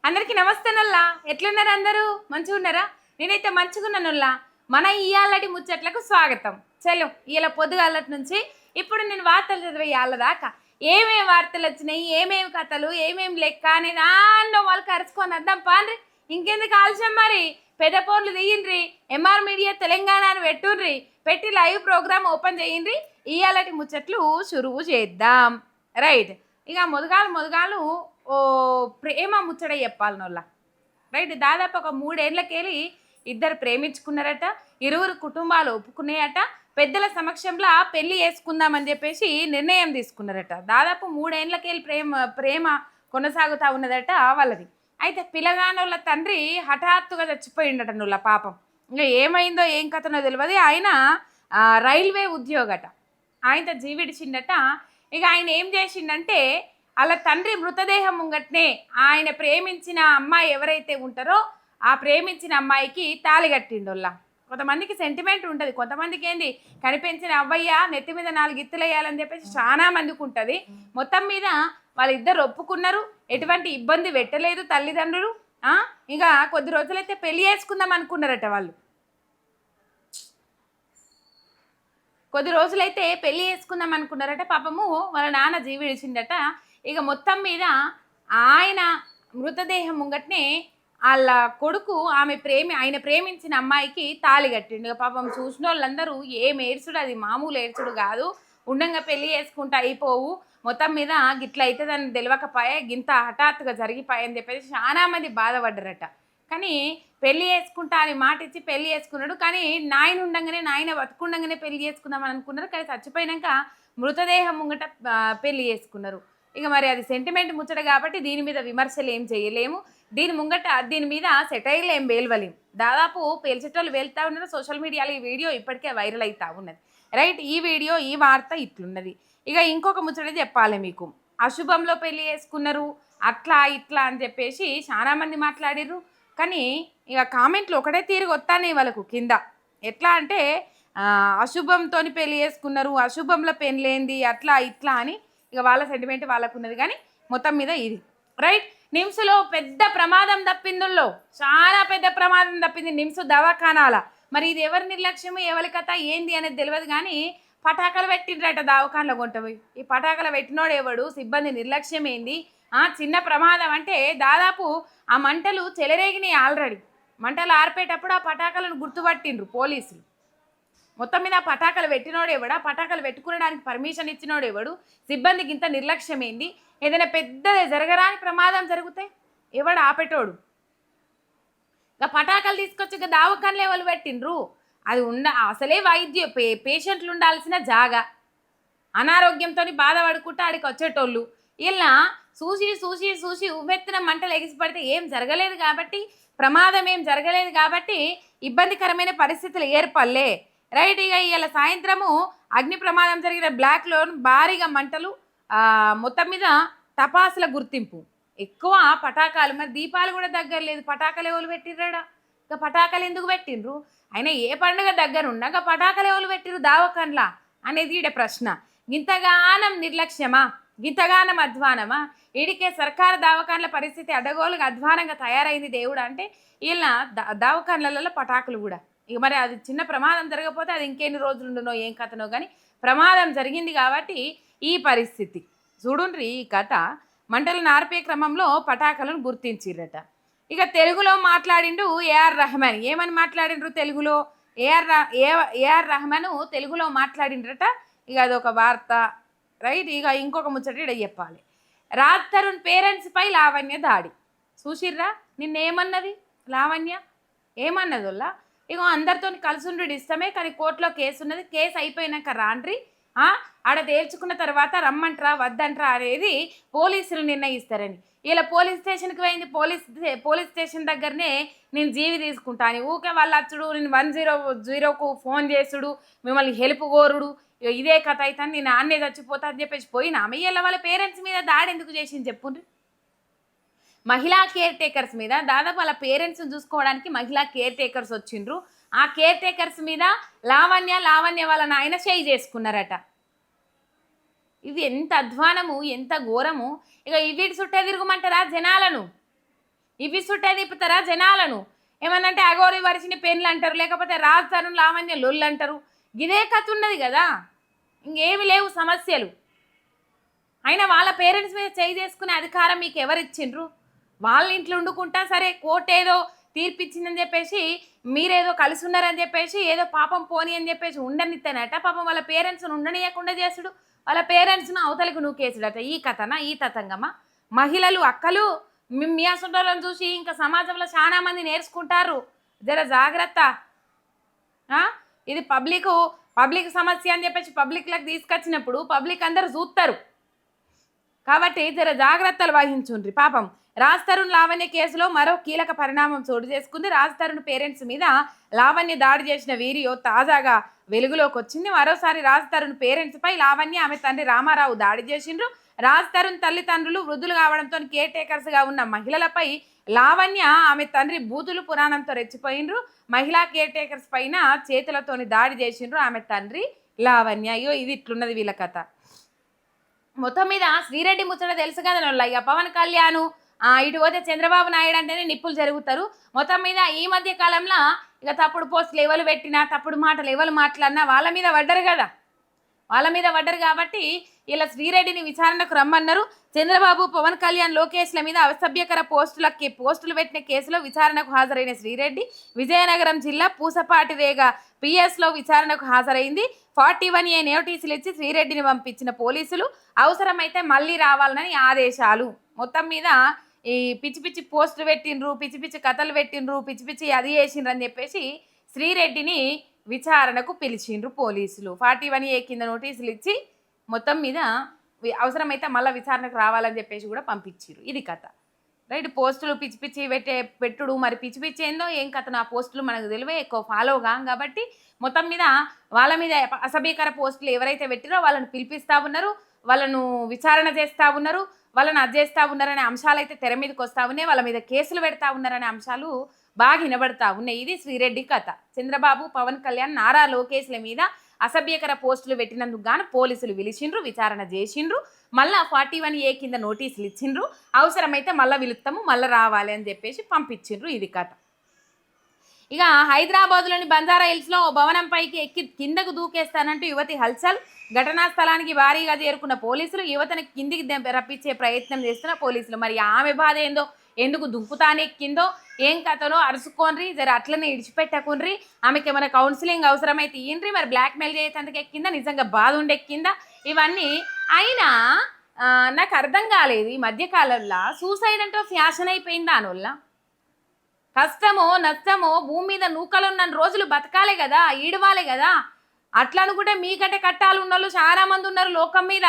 అందరికీ నమస్తే నొల్లా. ఎట్లున్నారు అందరూ? మంచిగా ఉన్నారా? నేనైతే మంచిగా ఉన్నానుల్లా. మన ఇయాలటి ముచ్చట్లకు స్వాగతం. చలో ఇయాల పొద్దుగాలటి నుంచి ఇప్పుడు నేను వార్తలు చదివే ఇయాల దాకా ఏమేమి వార్తలు వచ్చినాయి, ఏమేమి కథలు, ఏమేమి లెక్క అనేది అన్నో వాళ్ళకి అరుచుకొని వద్దాం పాండ్రి. ఇంకెందుకు ఆలస్యం మరి? పెద్ద ఫోన్లు తీయండ్రి, ఎంఆర్ మీడియా తెలంగాణ అని పెట్టుండ్రి, పెట్టి లైవ్ ప్రోగ్రామ్ ఓపెన్ చేయండి. ఇయాలటి ముచ్చట్లు షురువు చేద్దాం. రైట్. ఇక మొదగాలు ఓ ప్రేమ ముచ్చట చెప్పాలి నోళ్ళ. రైట్. దాదాపు ఒక 3 ఏళ్ళకెళ్ళి ఇద్దరు ప్రేమించుకున్నారట. ఇరువురు కుటుంబాలు ఒప్పుకున్నాయట. పెద్దల సమక్షంలో పెళ్లి చేసుకుందామని చెప్పేసి నిర్ణయం తీసుకున్నారట. దాదాపు 3 ఏళ్ళకెళ్ళి ప్రేమ కొనసాగుతూ ఉన్నదట వాళ్ళది. అయితే పిల్లగానోళ్ళ తండ్రి హఠాత్తుగా చచ్చిపోయిండట నువ్వుల పాపం. ఇంకా ఏమైందో ఏం కథనో తెలియదు. ఆయన రైల్వే ఉద్యోగట. ఆయనతో జీవిడిచిండట. ఇక ఆయన ఏం చేసిండంటే అలా తండ్రి మృతదేహం ముంగట్నే ఆయన ప్రేమించిన అమ్మాయి ఎవరైతే ఉంటారో ఆ ప్రేమించిన అమ్మాయికి తాళి కట్టిండోళ్ళ. కొంతమందికి సెంటిమెంట్ ఉంటుంది, కొంతమందికి ఏంది కనిపించిన అవ్వయ్య నెత్తి మీద 4 ఇత్తులు వేయాలని చెప్పేసి చాలా మందికి ఉంటుంది. మొత్తం మీద వాళ్ళిద్దరు ఒప్పుకున్నారు, ఎటువంటి ఇబ్బంది పెట్టలేదు తల్లిదండ్రులు. ఇంకా కొద్ది రోజులైతే పెళ్లి చేసుకుందాం అనుకున్నారట వాళ్ళు. కొద్ది రోజులైతే పెళ్లి చేసుకుందాం అనుకున్నారట. పాపము వాళ్ళ నాన్న జీవిడిచిందట. ఇక మొత్తం మీద ఆయన మృతదేహం ముంగట్నే వాళ్ళ కొడుకు ఆయన ప్రేమించిన అమ్మాయికి తాళి కట్టిండు. ఇక పాపం చూసిన వాళ్ళందరూ ఏం ఏడ్చుడు, అది మామూలు ఏడ్చుడు కాదు. ఉండంగా పెళ్లి చేసుకుంటూ అయిపోవు, మొత్తం మీద గిట్ల అయితే దాన్ని తెలియకపోయే, గింత హఠాత్తుగా జరిగిపోయని చెప్పేసి చాలా మంది బాధపడ్డారట. కానీ పెళ్లి చేసుకుంటా అని మాట ఇచ్చి పెళ్లి చేసుకున్నాడు. కానీ నాయన బతుకుండగానే పెళ్లి చేసుకుందామని అనుకున్నారు. కానీ చచ్చిపోయినాక మృతదేహం ముంగట పెళ్లి చేసుకున్నారు. ఇక మరి అది సెంటిమెంట్ ముచ్చట కాబట్టి దీని మీద విమర్శలు ఏం చేయలేము. దీని మీద సెటైర్లు ఏం వేలవలేము. దాదాపు పేల్చేటోళ్ళు వెళ్తూ ఉన్నారు. సోషల్ మీడియాలో ఈ వీడియో ఇప్పటికే వైరల్ అవుతూ ఉన్నది. రైట్. ఈ వార్త ఇట్లున్నది. ఇక ఇంకొక ముచ్చట చెప్పాలి మీకు. అశుభంలో పెళ్లి చేసుకున్నారు అట్లా ఇట్లా అని చెప్పేసి చాలా మంది మాట్లాడిర్రు. కానీ ఇక కామెంట్లు ఒకటే తీరుగా వస్తానే వాళ్ళకు కింద. ఎట్లా అంటే అశుభంతో పెళ్లి చేసుకున్నారు, అశుభంలో పెళ్ళేంది, అట్లా ఇట్లా అని ఇక వాళ్ళ సెంటిమెంట్ వాళ్ళకు ఉన్నది. కానీ మొత్తం మీద ఇది రైట్. నిమ్స్లో పెద్ద ప్రమాదం తప్పిందుల్లో, చాలా పెద్ద ప్రమాదం తప్పింది నిమ్స్ దవాఖానాల. మరి ఇది ఎవరి నిర్లక్ష్యము, ఎవరి కథ ఏంది అనేది తెలియదు. కానీ పటాకాలు పెట్టిండ్రట దవాఖానలో కొంటపోయి. ఈ పటాకాలు పెట్టినోడు ఎవడు, సిబ్బంది నిర్లక్ష్యం ఏంది? చిన్న ప్రమాదం అంటే దాదాపు ఆ మంటలు చెలరేగినాయి. ఆల్రెడీ మంటలు ఆర్పేటప్పుడు ఆ పటాకాలను గుర్తుపట్టిండ్రు పోలీసులు. మొత్తం మీద ఆ పటాకాలు పెట్టినోడు ఎవడు, ఆ పటాకాలు పెట్టుకునడానికి పర్మిషన్ ఇచ్చినోడు ఎవడు, సిబ్బందికి ఇంత నిర్లక్ష్యం ఏంది? ఏదైనా పెద్ద జరగరాని ప్రమాదం జరిగితే ఎవడు ఆపేటోడు? ఇక పటాకాలు తీసుకొచ్చి ఇక దావకాన్లు ఎవరు పెట్టిండ్రు? అది అసలే పేషెంట్లు ఉండాల్సిన జాగా. అనారోగ్యంతో బాధపడుకుంటూ ఆడికి వచ్చేటోళ్ళు ఇలా చూసి ఉవ్వెత్తున మంటలు ఎగిసిపడితే ఏం జరగలేదు కాబట్టి, ప్రమాదం ఏం జరగలేదు కాబట్టి ఇబ్బందికరమైన పరిస్థితులు ఏర్పడలే. రైట్. ఇక ఇలా సాయంత్రము అగ్ని ప్రమాదం జరిగిన బ్లాక్లో భారీగా మంటలు, మొత్తం మీద టపాసుల గుర్తింపు, ఎక్కువ పటాకాలు. మరి దీపాలు కూడా దగ్గర లేదు, పటాకాలు ఎవరు పెట్టిర్రాడా? ఇక పటాకాలు ఎందుకు పెట్టిండ్రు? అయినా ఏ పండుగ దగ్గర ఉన్నాక పటాకాలు ఎవరు పెట్టిర్రు దావకండ్లా అనేది ఈడ ప్రశ్న. గింతగానం నిర్లక్ష్యమా, గింతగానం అధ్వానమా? ఈడికే సర్కారు దావకాన్ల పరిస్థితి అడ్డగోలుగా అధ్వానంగా తయారైంది దేవుడు అంటే వీళ్ళ దావకాన్లలో పటాకులు కూడా. ఇక మరి అది చిన్న ప్రమాదం జరగకపోతే అది ఇంకెన్ని రోజులు ఉండునో ఏం కథనో. కానీ ప్రమాదం జరిగింది కాబట్టి ఈ పరిస్థితి. చూడుండ్రి ఈ కథ. మంటలు నార్పే క్రమంలో పటాకులను గుర్తించిర్రట. ఇక తెలుగులో మాట్లాడిండు ఏఆర్ రెహమాన్. ఏమని మాట్లాడిండ్రు తెలుగులో? ఏఆర్ రెహమాన్ తెలుగులో మాట్లాడిండ్రట. ఇక అదొక వార్త. రైట్. ఇక ఇంకొక ముచ్చట ఇక్కడ చెప్పాలి. రాజ్ తరుణ్ పేరెంట్స్పై లావణ్య దాడి. చూసిర్రా నిన్నేమన్నది లావణ్య? ఏమన్నదోల్లా? ఇగో అందరితో కలిసి ఇష్టమే, కానీ కోర్టులో కేసు ఉన్నది, కేసు అయిపోయినాక రాండ్రి, ఆడ తేల్చుకున్న తర్వాత రమ్మంటారా వద్దంటారా అనేది పోలీసులు నిర్ణయిస్తారని. ఇలా పోలీస్ స్టేషన్కి పోయింది. పోలీస్ స్టేషన్ దగ్గరనే నేను జీవి తీసుకుంటాను ఊకే వాళ్ళు వచ్చుడు, నేను 100కు ఫోన్ చేసుడు, మిమ్మల్ని హెల్ప్ కోరుడు, ఇదే కథ అవుతాను, నేను ఆన్నే చచ్చిపోతా అని చెప్పేసి పోయినా. ఇలా వాళ్ళ పేరెంట్స్ మీద దాడి ఎందుకు చేసింది చెప్పుండ్రి? మహిళా కేర్ టేకర్స్ మీద, దాదాపు వాళ్ళ పేరెంట్స్ని చూసుకోవడానికి మహిళా కేర్ టేకర్స్ వచ్చిండ్రు. ఆ కేర్ టేకర్స్ మీద లావణ్య వాళ్ళ నాయన చేయి చేసుకున్నారట. ఇది ఎంత అధ్వానము, ఎంత ఘోరము. ఇక వీటి చుట్టే తిరుగుమంటారా జనాలను? ఇవి సుట్టే తిప్పుతారా జనాలను? ఏమనంటే అగోరి వరిసిన పెన్లు అంటారు, లేకపోతే రాజధాను లావణ్య లొల్లు అంటారు. ఇదే కథ ఉన్నది కదా, ఇంకేమి లేవు సమస్యలు. అయినా వాళ్ళ పేరెంట్స్ మీద చేయి చేసుకునే అధికారం మీకు ఎవరు ఇచ్చిండ్రు? వాళ్ళ ఇంట్లో వండుకుంటా సరే కోర్టు ఏదో తీర్పిచ్చిందని చెప్పేసి మీరేదో కలిసి ఉన్నారని చెప్పేసి ఏదో పాపం పోని అని చెప్పేసి ఉండనిత్తేనట. పాపం వాళ్ళ పేరెంట్స్ను ఉండనీయకుండా చేసుడు, వాళ్ళ పేరెంట్స్ను అవతలకు నూకేసుడట. ఈ కథనా, ఈ తతంగమా? మహిళలు అక్కలు మీ అసంటోళ్ళని చూసి ఇంకా సమాజంలో చాలా మంది నేర్చుకుంటారు. జర జాగ్రత్త. ఇది పబ్లిక్ సమస్య అని చెప్పేసి పబ్లిక్లకు తీసుకొచ్చినప్పుడు పబ్లిక్ అందరు చూస్తారు. కాబట్టి జర జాగ్రత్తలు వహించుండ్రి. పాపం రాజ్ తరుణ్ లావణ్య కేసులో మరో కీలక పరిణామం చోటు చేసుకుంది. రాజ్ తరుణ్ పేరెంట్స్ మీద లావణ్య దాడి చేసిన వీడియో తాజాగా వెలుగులోకి వచ్చింది. మరోసారి రాజ్ తరుణ్ పేరెంట్స్ పై లావణ్య ఆమె తండ్రి రామారావు దాడి చేసిండ్రు. రాజ్ తరుణ్ తల్లిదండ్రులు వృద్ధులు కావడంతో కేర్ టేకర్స్ గా ఉన్న మహిళలపై లావణ్య ఆమె తండ్రి బూతులు పురాణంతో రెచ్చిపోయిండ్రు. మహిళా కేర్ టేకర్స్ పైన చేతులతోని దాడి చేసిండ్రు ఆమె తండ్రి లావణ్య. అయ్యో ఇది ఇట్లున్నది వీళ్ళ కథ. మొత్తం మీద శ్రీరెడ్డి ముచ్చట తెలుసు కదా ఇక పవన్ కళ్యాణ్ ఇటు పోతే చంద్రబాబు నాయుడు అంటేనే నిప్పులు జరుగుతారు. మొత్తం మీద ఈ మధ్య కాలంలో ఇక తప్పుడు పోస్టులు ఎవరు పెట్టినా, తప్పుడు మాటలు ఎవరు మాట్లాడినా వాళ్ళ మీద పడ్డరు కదా, వాళ్ళ మీద పడ్డరు. కాబట్టి ఇలా శ్రీరెడ్డిని విచారణకు రమ్మన్నారు. చంద్రబాబు, పవన్ కళ్యాణ్, లోకేష్ల మీద అసభ్యకర పోస్టులు పెట్టిన కేసులో విచారణకు హాజరైన శ్రీరెడ్డి విజయనగరం జిల్లా పూసపాటి రేగ పిఎస్లో విచారణకు హాజరైంది. 41A నోటీసులు ఇచ్చి శ్రీరెడ్డిని పంపించిన పోలీసులు అవసరమైతే మళ్ళీ రావాలని ఆదేశాలు. మొత్తం మీద ఈ పిచ్చి పిచ్చి పోస్టులు పెట్టిండ్రు, పిచ్చి పిచ్చి కథలు పెట్టిండ్రు, పిచ్చి పిచ్చి అది చేసిండ్రు అని చెప్పేసి శ్రీరెడ్డిని విచారణకు పిలిచిండ్రు పోలీసులు. 41A కింద నోటీసులు ఇచ్చి మొత్తం మీద అవసరమైతే మళ్ళీ విచారణకు రావాలని చెప్పేసి కూడా పంపించారు. ఇది కథ. రైట్. పోస్టులు పిచ్చి పిచ్చి పెట్టుడు, మరి పిచ్చి పిచ్చి ఏందో ఏం కథ, నా పోస్టులు మనకు తెలివే, ఎక్కువ ఫాలో కాం. కాబట్టి మొత్తం మీద వాళ్ళ మీద అసభ్యకర పోస్టులు ఎవరైతే పెట్టిరో వాళ్ళని పిలిపిస్తూ ఉన్నారు, వాళ్ళను విచారణ చేస్తూ ఉన్నారు, వాళ్ళని అది చేస్తూ ఉన్నారనే అంశాలు అయితే తెర మీదకి వస్తూ ఉన్నాయి. వాళ్ళ మీద కేసులు పెడతా ఉన్నారనే అంశాలు బాగా వినబడతా ఉన్నాయి. ఇది శ్రీరెడ్డి కథ. చంద్రబాబు, పవన్ కళ్యాణ్, నారా లోకేష్ల మీద అసభ్యకర పోస్టులు పెట్టినందుకు గాను పోలీసులు పిలిచిండ్రు, విచారణ చేసిండ్రు, మళ్ళా 41A కింద నోటీసులు ఇచ్చిండ్రు, అవసరమైతే మళ్ళీ పిలుస్తాము, మళ్ళీ రావాలి అని చెప్పేసి పంపించిండ్రు. ఇది కథ. ఇక హైదరాబాద్లోని బంజారా హిల్స్లో ఓ భవనం పైకి ఎక్కి కిందకు దూకేస్తానంటూ యువతి హల్చల్. ఘటనా స్థలానికి భారీగా చేరుకున్న పోలీసులు యువతను కిందికి రప్పించే ప్రయత్నం చేస్తున్న పోలీసులు. మరి ఆమె బాధ ఏందో, ఎందుకు దుంకుతానెక్కిందో, ఏం కథలో అరుచుకోండ్రి, జర అట్లనే ఇడిచిపెట్టకుండ్రి, ఆమెకి ఏమైనా కౌన్సిలింగ్ అవసరమైతే ఇయ్యండ్రి. మరి బ్లాక్మెయిల్ చేయతందుకు ఎక్కిందా, నిజంగా బాధ ఉండెక్కిందా, ఇవన్నీ అయినా నాకు అర్థం కాలేదు. ఈ మధ్యకాలంలో సూసైడ్ అంటే ఫ్యాషన్ అయిపోయింది. దానివల్ల కష్టమో నష్టమో భూమి మీద నూకలున్న రోజులు బతకాలే కదా, ఈడవాలే కదా. అట్లా అనుకుంటే మీకంటే కట్టాలు ఉన్న వాళ్ళు చాలా మంది ఉన్నారు లోకం మీద.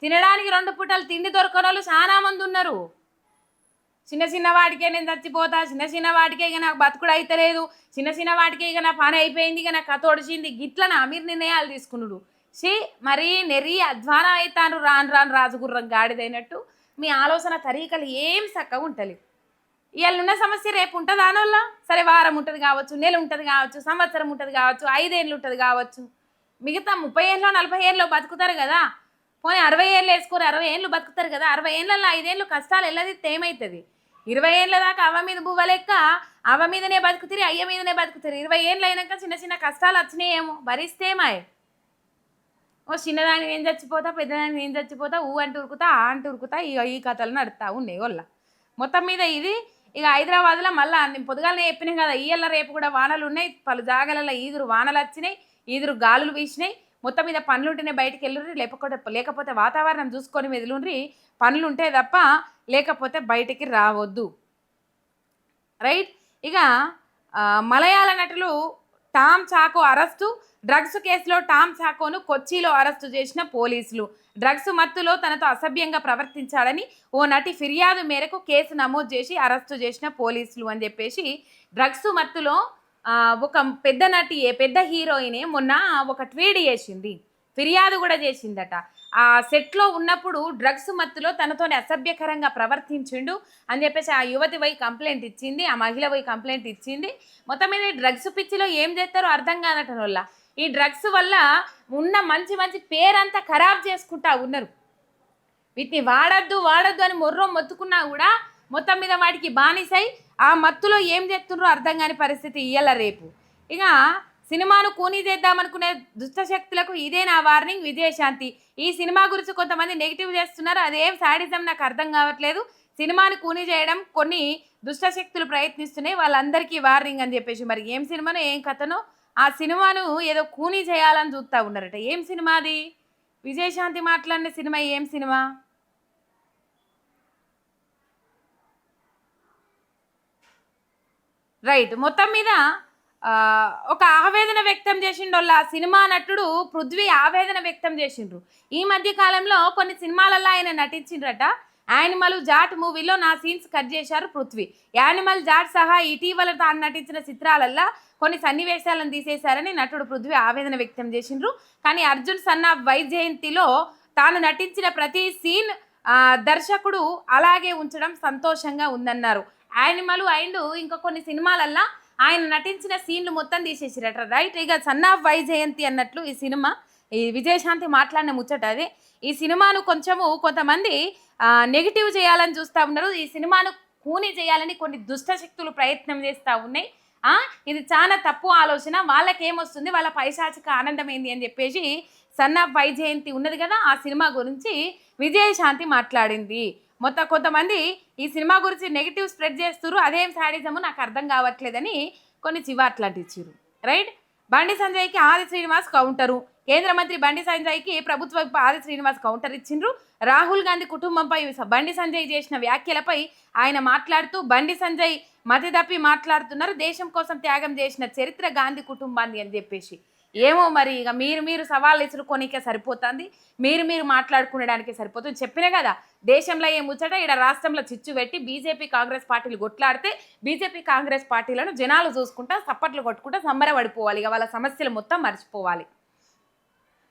తినడానికి 2 పూటలు తిండి దొరకని వాళ్ళు చాలా మంది ఉన్నారు. చిన్న చిన్న వాటికే నేను చచ్చిపోతా, చిన్న చిన్న వాటికే ఇక నాకు బతుకుడు అయితే లేదు, చిన్న చిన్న వాటికే ఇక నా పని అయిపోయింది, ఇక నాకు కథ ఒడిచింది, గిట్లనా మీరు నిర్ణయాలు తీసుకున్నాడు. మరి నెరి అధ్వానం అవుతాను రాను రాను రాజుగుర్రం గాడిదైనట్టు. మీ ఆలోచన తరీకలు ఏం చక్కగా ఉంటలేదు. ఇవాళ ఉన్న సమస్య రేపు ఉంటుంది. దానివల్ల సరే వారం ఉంటుంది కావచ్చు, నెల ఉంటుంది కావచ్చు, సంవత్సరం ఉంటుంది కావచ్చు, 5 ఏళ్ళు ఉంటుంది కావచ్చు, మిగతా 30 ఏళ్ళలో 40 ఏళ్ళలో బతుకుతారు కదా. పోనీ 60 ఏళ్ళు వేసుకోరు, 60 ఏళ్ళు బతుకుతారు కదా. 60 ఏళ్ళలో 5 ఏళ్ళు కష్టాలు వెళ్ళదిస్తే ఏమవుతుంది? 20 ఏళ్ళ దాకా అవ్వ మీద బువ్వ లెక్క అవ్వ మీదనే బతుకుతారు, అయ్య మీదనే బతుకుతారు. 20 ఏళ్ళు అయినాక చిన్న చిన్న కష్టాలు వచ్చినాయేమో భరిస్తేమాయ్. ఓ చిన్నదానికి నేను చచ్చిపోతా, పెద్దదానికి నేను చచ్చిపోతా, అంటూ ఉరుకుతా, అంటూ ఉరుకుతా, ఈ కథలు నడుస్తూ ఉన్నాయి వాళ్ళ. మొత్తం మీద ఇది ఇక హైదరాబాద్లో మళ్ళీ నేను పొద్దుగాలనే చెప్పినాం కదా, ఇయ్యల రేపు కూడా వానలు ఉన్నాయి. పలు జాగాలలో ఈదురు వానలు వచ్చినాయి, ఈదురు గాలులు వీసినాయి. మొత్తం మీద పనులుంటేనే బయటికి వెళ్ళుండ్రి, లేకపోతే వాతావరణం చూసుకొని మెదులుండ్రి. పనులు ఉంటే తప్ప లేకపోతే బయటికి రావద్దు. రైట్. ఇక మలయాళ నటులు టామ్ చాకో అరెస్టు. డ్రగ్స్ కేసులో టామ్ చాకోను కొచ్చిలో అరెస్టు చేసిన పోలీసులు. డ్రగ్స్ మత్తులో తనతో అసభ్యంగా ప్రవర్తించాడని ఓ నటి ఫిర్యాదు మేరకు కేసు నమోదు చేసి అరెస్టు చేసిన పోలీసులు అని చెప్పేసి, డ్రగ్స్ మత్తులో ఒక పెద్ద హీరోయినే మొన్న ఒక ట్వీట్ చేసింది, ఫిర్యాదు కూడా చేసిందట. ఆ సెట్లో ఉన్నప్పుడు డ్రగ్స్ మత్తులో తనతోనే అసభ్యకరంగా ప్రవర్తించిండు అని చెప్పేసి ఆ యువతి పోయి కంప్లైంట్ ఇచ్చింది, ఆ మహిళ పోయి కంప్లైంట్ ఇచ్చింది. మొత్తం మీద డ్రగ్స్ పిచ్చిలో ఏం చేస్తారో అర్థం కాదట వల్ల. ఈ డ్రగ్స్ వల్ల ఉన్న మంచి మంచి పేరంతా ఖరాబ్ చేసుకుంటా ఉన్నారు. వీటిని వాడద్దు అని మొత్తుకున్నా కూడా మొత్తం మీద వాటికి బానిసై ఆ మత్తులో ఏం చేస్తుండ్రో అర్థం కాని పరిస్థితి ఇయ్యాల రేపు. ఇక సినిమాను కూనీ చేద్దామనుకునే దుష్టశక్తులకు ఇదే నా వార్నింగ్. విజయశాంతి ఈ సినిమా గురించి కొంతమంది నెగిటివ్ చేస్తున్నారు, అదేం సాడిజం నాకు అర్థం కావట్లేదు. సినిమాని కూనీ చేయడం కొన్ని దుష్టశక్తులు ప్రయత్నిస్తున్నాయి, వాళ్ళందరికీ వార్నింగ్ అని చెప్పేసి. మరి ఏం సినిమానో ఏం కథనో ఆ సినిమాను ఏదో కూనీ చేయాలని చూస్తూ ఉన్నారట. ఏం సినిమా అది? విజయశాంతి మాట్లాడిన సినిమా ఏం సినిమా? రైట్. మొత్తం మీద ఒక ఆవేదన వ్యక్తం చేసిండోళ్ళ సినిమా నటుడు పృథ్వీ ఆవేదన వ్యక్తం చేసిండ్రు. ఈ మధ్య కాలంలో కొన్ని సినిమాలలో ఆయన నటించిండ్రట. యానిమల్, జాట్ మూవీలో నా సీన్స్ కట్ చేశారు పృథ్వీ. యానిమల్, జాట్ సహా ఇటీవల తాను నటించిన చిత్రాలల్లో కొన్ని సన్నివేశాలను తీసేశారని నటుడు పృథ్వీ ఆవేదన వ్యక్తం చేసిండ్రు. కానీ అర్జున్ సన్ ఆఫ్ వైజయంతిలో తాను నటించిన ప్రతి సీన్ దర్శకుడు అలాగే ఉంచడం సంతోషంగా ఉందన్నారు. యానిమల్ అండ్ ఇంకా కొన్ని సినిమాలల్లో ఆయన నటించిన సీన్లు మొత్తం తీసేసిరట. రైట్. ఇక సన్ ఆఫ్ వైజయంతి అన్నట్లు ఈ సినిమా, ఈ విజయశాంతి మాట్లాడిన ముచ్చట అదే. ఈ సినిమాను కొంతమంది నెగిటివ్ చేయాలని చూస్తూ ఉన్నారు. ఈ సినిమాను కూనీ చేయాలని కొన్ని దుష్టశక్తులు ప్రయత్నం చేస్తూ ఉన్నాయి. ఇది చాలా తప్పు ఆలోచన. వాళ్ళకేమొస్తుంది, వాళ్ళ పైశాచిక ఆనందం ఏంది అని చెప్పేసి సన్ ఆఫ్ వైజయంతి ఉన్నది కదా, ఆ సినిమా గురించి విజయశాంతి మాట్లాడింది. కొంతమంది ఈ సినిమా గురించి నెగిటివ్ స్ప్రెడ్ చేస్తున్నారు, అదేం సాడిజము నాకు అర్థం కావట్లేదని కొన్ని చివాట్లాంటి ఇచ్చారు. రైట్. బండి సంజయ్కి ఆది శ్రీనివాస్ కౌంటరు. కేంద్ర మంత్రి బండి సంజయ్కి ప్రభుత్వ ఆది శ్రీనివాస్ కౌంటర్ ఇచ్చిండ్రు. రాహుల్ గాంధీ కుటుంబంపై బండి సంజయ్ చేసిన వ్యాఖ్యలపై ఆయన మాట్లాడుతూ బండి సంజయ్ మతి తప్పి మాట్లాడుతున్నారు, దేశం కోసం త్యాగం చేసిన చరిత్ర గాంధీ కుటుంబాన్ని అని చెప్పేసి. ఏమో మరి ఇక మీరు సవాళ్ళు ఇసురుకోనికే సరిపోతుంది, మీరు మాట్లాడుకునేదానికే సరిపోతుంది. చెప్పినా కదా దేశంలో ఏ ముచ్చట ఇక్కడ రాష్ట్రంలో చిచ్చు పెట్టి బీజేపీ కాంగ్రెస్ పార్టీలు కొట్లాడితే బీజేపీ కాంగ్రెస్ పార్టీలను జనాలు చూసుకుంటా సప్పట్లు కొట్టుకుంటా సంబరపడిపోవాలి. ఇక వాళ్ళ సమస్యలు మొత్తం మర్చిపోవాలి.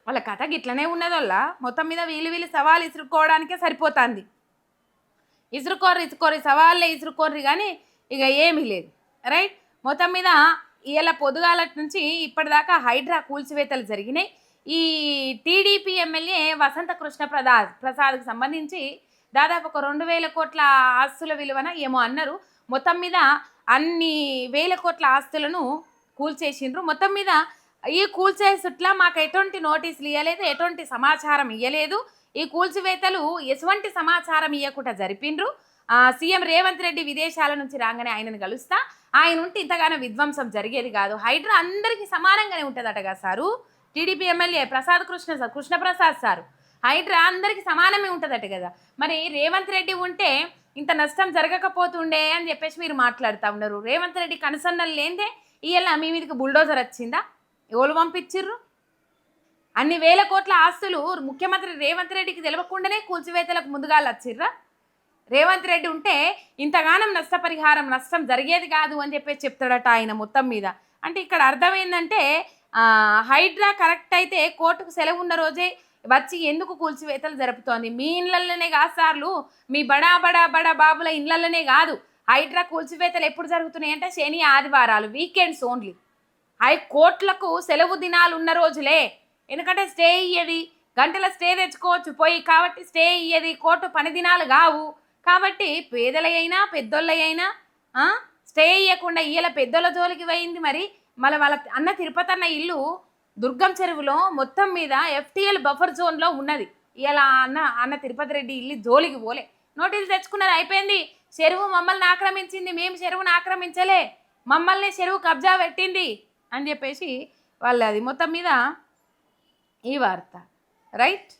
వాళ్ళ కథ గిట్లనే ఉన్నదోళ్ళ. మొత్తం మీద వీళ్ళు సవాళ్ళు ఇసురుకోవడానికే సరిపోతుంది. ఇసురుకోర్రి సవాళ్ళే ఇసురుకోర్రి కానీ ఇక ఏమీ లేదు. రైట్. మొత్తం మీద ఇలా పొద్దుగాల నుంచి ఇప్పటిదాకా హైడ్రా కూల్చివేతలు జరిగినాయి. ఈ టీడీపీ ఎమ్మెల్యే వసంత కృష్ణ ప్రసాద్కి సంబంధించి దాదాపు ఒక 2,000 కోట్ల ఆస్తుల విలువన ఏమో అన్నారు. మొత్తం మీద అన్ని వేల కోట్ల ఆస్తులను కూల్చేసిండ్రు. మొత్తం మీద ఈ కూల్చేసుట్లా మాకు ఎటువంటి నోటీసులు ఇవ్వలేదు, ఎటువంటి సమాచారం ఇవ్వలేదు. ఈ కూల్చివేతలు ఎటువంటి సమాచారం ఇవ్వకుండా జరిపిండ్రు. సీఎం రేవంత్ రెడ్డి విదేశాల నుంచి రాగానే ఆయనను కలుస్తా, ఆయన ఉంటే ఇంతగానో విధ్వంసం జరిగేది కాదు. హైడ్రా అందరికీ సమానంగానే ఉంటుందటగా sir. TDP MLA Krishnaprasad sir, Hydraa అందరికీ సమానమే ఉంటుందట కదా. మరి రేవంత్ రెడ్డి ఉంటే ఇంత నష్టం జరగకపోతుండే అని చెప్పేసి మీరు మాట్లాడుతూ ఉన్నారు. రేవంత్ రెడ్డి కనుసన్నలు లేదే ఇవాళ మీ మీదకి బుల్డోజర్ వచ్చిందా? ఎవరు పంపించిర్రు? అన్ని వేల కోట్ల ఆస్తులు ముఖ్యమంత్రి రేవంత్ రెడ్డికి తెలియకుండానే కూల్చివేతలకు ముందుగా వచ్చిర్రా? రేవంత్ రెడ్డి ఉంటే ఇంతగానం నష్టం జరిగేది కాదు అని చెప్పేసి చెప్తాడట ఆయన. మొత్తం మీద అంటే ఇక్కడ అర్థమైందంటే హైడ్రా కరెక్ట్ అయితే కోర్టుకు సెలవు ఉన్న రోజే వచ్చి ఎందుకు కూల్చివేతలు జరుపుతోంది? మీ ఇళ్లలోనే కాదు సార్లు, మీ బడా బాబుల ఇళ్లలోనే కాదు. హైడ్రా కూల్చివేతలు ఎప్పుడు జరుగుతున్నాయి అంటే శని ఆదివారాలు, వీకెండ్స్ ఓన్లీ. కోర్టులకు సెలవు దినాలు ఉన్న రోజులే. ఎందుకంటే స్టే ఇయ్యది, గంటల స్టే తెచ్చుకోవచ్చు పోయి, కాబట్టి స్టే ఇయ్యది, కోర్టు పని దినాలు కావు. కాబట్టి పేదలైనా పెద్దోళ్ళైనా స్టే ఇవ్వకుండా ఇయ్యాల పెద్దోళ్ళ జోలికి పోయింది. మరి వాళ్ళ అన్న తిరుపతి అన్న ఇల్లు దుర్గం చెరువులో మొత్తం మీద FTL బఫర్ జోన్లో ఉన్నది. ఇలా అన్న తిరుపతి రెడ్డి ఇల్లు జోలికి పోలే, నోటీసులు తెచ్చుకున్నది, అయిపోయింది. చెరువు మమ్మల్ని ఆక్రమించింది, మేము చెరువును ఆక్రమించలే, మమ్మల్ని చెరువు కబ్జా పెట్టింది అని చెప్పేసి వాళ్ళది. మొత్తం మీద ఈ వార్త. రైట్.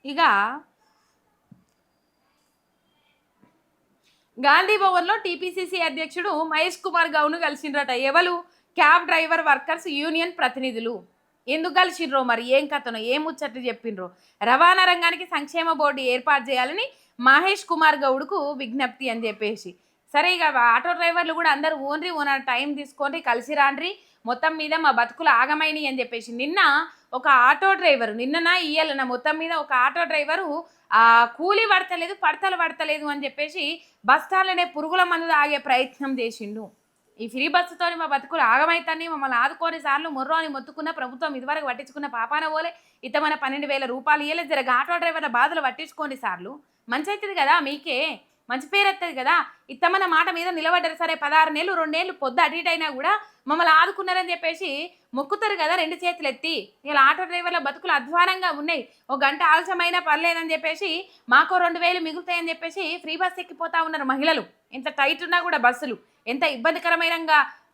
ఇక గాంధీ భవన్లో టీపీసీసీ అధ్యక్షుడు మహేష్ కుమార్ గౌడ్ను కలిసిండ్రట. ఎవరు? క్యాబ్ డ్రైవర్ వర్కర్స్ యూనియన్ ప్రతినిధులు. ఎందుకు కలిసిండ్రో మరి, ఏం కథనో, ఏం ముచ్చట్లు చెప్పిండ్రో. రవాణా రంగానికి సంక్షేమ బోర్డు ఏర్పాటు చేయాలని మహేష్ కుమార్ గౌడ్కు విజ్ఞప్తి అని చెప్పేసి. సరే ఇక ఆటో డ్రైవర్లు కూడా అందరూ ఓనర్ టైం తీసుకొని కలిసి రాండ్రి, మొత్తం మీద మా బతుకులు ఆగమైనవి అని చెప్పేసి. నిన్న ఒక ఆటో డ్రైవరు, నిన్ననా ఇయ్యాలన్న మొత్తం మీద ఒక ఆటో డ్రైవరు కూలీ పడతలేదు అని చెప్పేసి బస్టాండ్లోనే పురుగుల మందు ఆగే ప్రయత్నం చేసిండు. ఈ ఫ్రీ బస్సుతో మా బతుకులు ఆగమైతాన్ని, మమ్మల్ని ఆదుకోని సార్లు మొర్రో అని మొత్తుకున్న ప్రభుత్వం ఇదివరకు పట్టించుకున్న పాపాన పోలే. ఇతమైన 12,000 రూపాయలు ఇయ్యలేదు. జరగ ఆటో డ్రైవర్ల బాధలు పట్టించుకోండి సార్లు, మంచి అవుతుంది కదా మీకే. మంచి పేరు వస్తుంది కదా. ఇత్తమన్న మాట మీద నిలబడ్డారు. సరే 16 నెలలు 2 ఏళ్ళు పొద్దు అటు ఇటు అయినా కూడా మమ్మల్ని ఆదుకున్నారని చెప్పేసి మొక్కుతారు కదా 2 చేతులు ఎత్తి. ఇలా ఆటో డ్రైవర్ల బతుకులు అధ్వానంగా ఉన్నాయి. ఒక గంట ఆలస్యమైనా పర్లేదని చెప్పేసి మాకో 2000 మిగులుతాయని చెప్పేసి ఫ్రీ బస్ ఎక్కిపోతా ఉన్నారు మహిళలు. ఎంత టైట్ ఉన్నా కూడా బస్సులు, ఎంత ఇబ్బందికరమైన